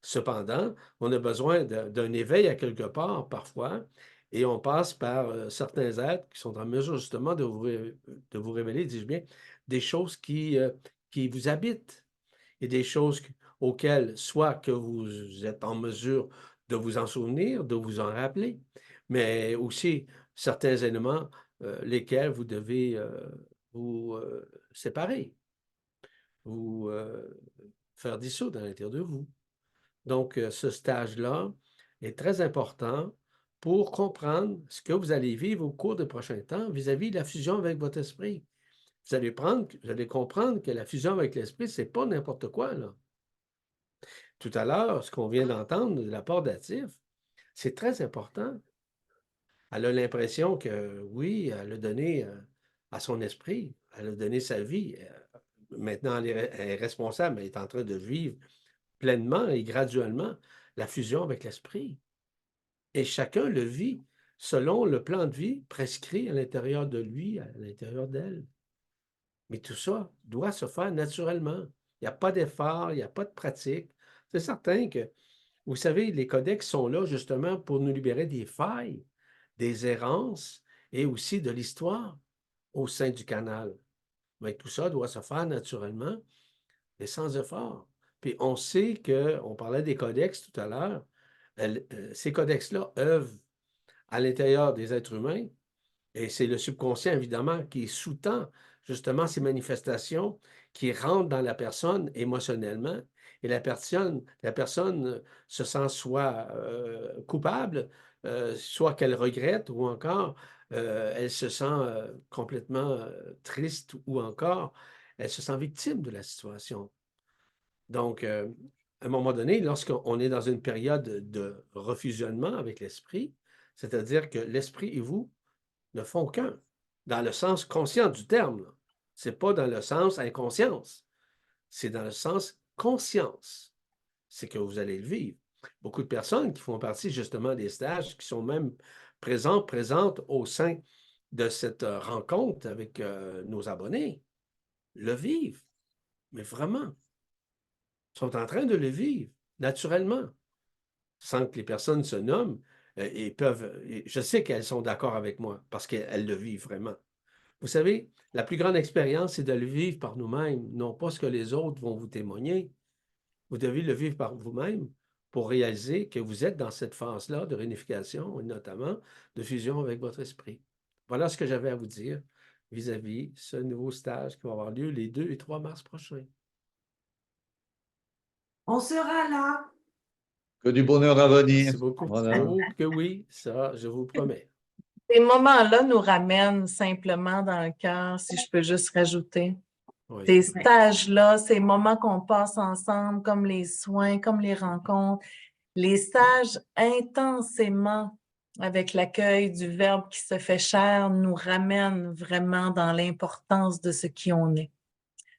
Cependant, on a besoin d'un éveil à quelque part parfois, et on passe par certains êtres qui sont en mesure justement de vous révéler, dis-je bien, des choses qui vous habitent et des choses auxquelles soit que vous êtes en mesure de vous en souvenir, de vous en rappeler, mais aussi certains éléments lesquels vous devez vous séparer ou faire dissoudre à l'intérieur de vous. Donc, ce stage-là est très important pour comprendre ce que vous allez vivre au cours des prochains temps vis-à-vis de la fusion avec votre esprit. Vous allez comprendre que la fusion avec l'esprit, ce n'est pas n'importe quoi, là. Tout à l'heure, ce qu'on vient d'entendre de la part d'Atif, c'est très important. Elle a l'impression que, oui, elle a donné à son esprit, elle a donné sa vie. Maintenant, elle est responsable, elle est en train de vivre pleinement et graduellement la fusion avec l'esprit. Et chacun le vit selon le plan de vie prescrit à l'intérieur de lui, à l'intérieur d'elle. Mais tout ça doit se faire naturellement. Il n'y a pas d'effort, il n'y a pas de pratique. C'est certain que, vous savez, les codex sont là justement pour nous libérer des failles, des errances et aussi de l'histoire au sein du canal. Mais tout ça doit se faire naturellement et sans effort. Puis on sait qu'on parlait des codex tout à l'heure, ces codex-là œuvrent à l'intérieur des êtres humains et c'est le subconscient, évidemment, qui sous-tend justement ces manifestations qui rentrent dans la personne émotionnellement et la personne se sent soit coupable, soit qu'elle regrette ou encore elle se sent complètement triste ou encore elle se sent victime de la situation. Donc, à un moment donné, lorsqu'on est dans une période de refusionnement avec l'esprit, c'est-à-dire que l'esprit et vous ne font qu'un, dans le sens conscient du terme. Ce n'est pas dans le sens inconscience, c'est dans le sens conscience. C'est que vous allez le vivre. Beaucoup de personnes qui font partie justement des stages, qui sont même présentes au sein de cette rencontre avec nos abonnés, le vivent, mais vraiment, sont en train de le vivre naturellement, sans que les personnes se nomment et peuvent. Je sais qu'elles sont d'accord avec moi parce qu'elles le vivent vraiment. Vous savez, la plus grande expérience, c'est de le vivre par nous-mêmes, non pas ce que les autres vont vous témoigner. Vous devez le vivre par vous-même pour réaliser que vous êtes dans cette phase-là de réunification, et notamment de fusion avec votre esprit. Voilà ce que j'avais à vous dire vis-à-vis ce nouveau stage qui va avoir lieu les 2 et 3 mars prochains. On sera là. Que du bonheur à venir. Merci beaucoup. Voilà. Oh, que oui, ça, je vous promets. Ces moments-là nous ramènent simplement dans le cœur, si je peux juste rajouter. Oui. Ces stages-là, ces moments qu'on passe ensemble, comme les soins, comme les rencontres, les stages intensément avec l'accueil du Verbe qui se fait chair nous ramènent vraiment dans l'importance de ce qui on est.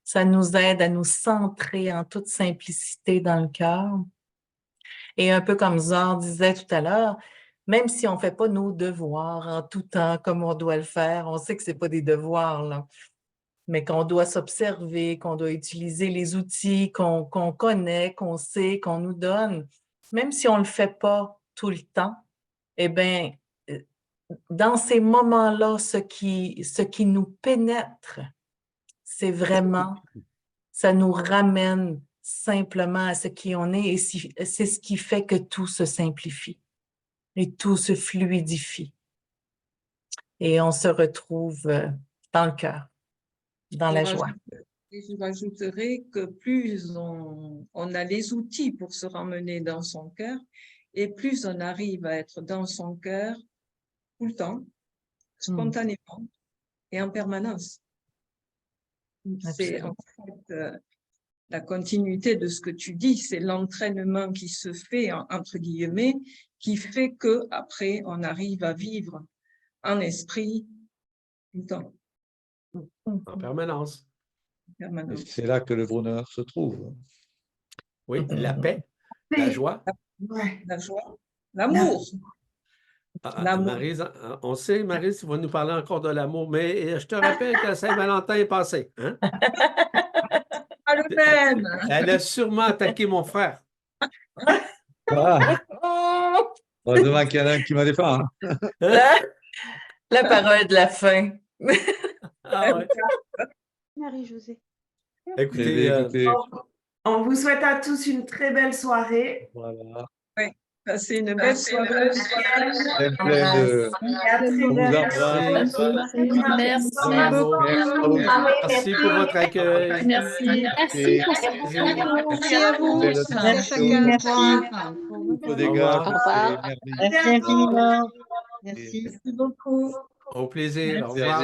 Ça nous aide à nous centrer en toute simplicité dans le cœur. Et un peu comme Zor disait tout à l'heure, même si on ne fait pas nos devoirs en tout temps comme on doit le faire, on sait que ce n'est pas des devoirs, là, mais qu'on doit s'observer, qu'on doit utiliser les outils qu'on connaît, qu'on sait, qu'on nous donne. Même si on ne le fait pas tout le temps, eh bien, dans ces moments-là, ce qui nous pénètre, c'est vraiment, ça nous ramène simplement à ce qui on est et c'est ce qui fait que tout se simplifie et tout se fluidifie. Et on se retrouve dans le cœur, dans la joie. Et je rajouterai que plus on a les outils pour se ramener dans son cœur, et plus on arrive à être dans son cœur tout le temps, spontanément et en permanence. C'est en fait la continuité de ce que tu dis, c'est l'entraînement qui se fait, entre guillemets, qui fait que après on arrive à vivre en esprit tout le temps. En permanence. Et c'est là que le bonheur se trouve. Oui, la paix, la joie. La joie, l'amour. Maryse, on sait, Maryse, tu vas nous parler encore de l'amour, mais je te rappelle que Saint-Valentin est passé. Hein? Pas le même. Elle a sûrement attaqué mon frère. Heureusement qu'il y en a un qui m'a défendu. La parole de la fin. Ah ouais. Marie-Josée. Écoutez, On vous souhaite à tous une très belle soirée. Voilà. Oui, passez une belle soirée. Merci pour votre accueil. Merci. Merci pour cette Merci à vous. Merci à chacun. Merci infiniment. Merci. Merci beaucoup. Au plaisir. Au revoir.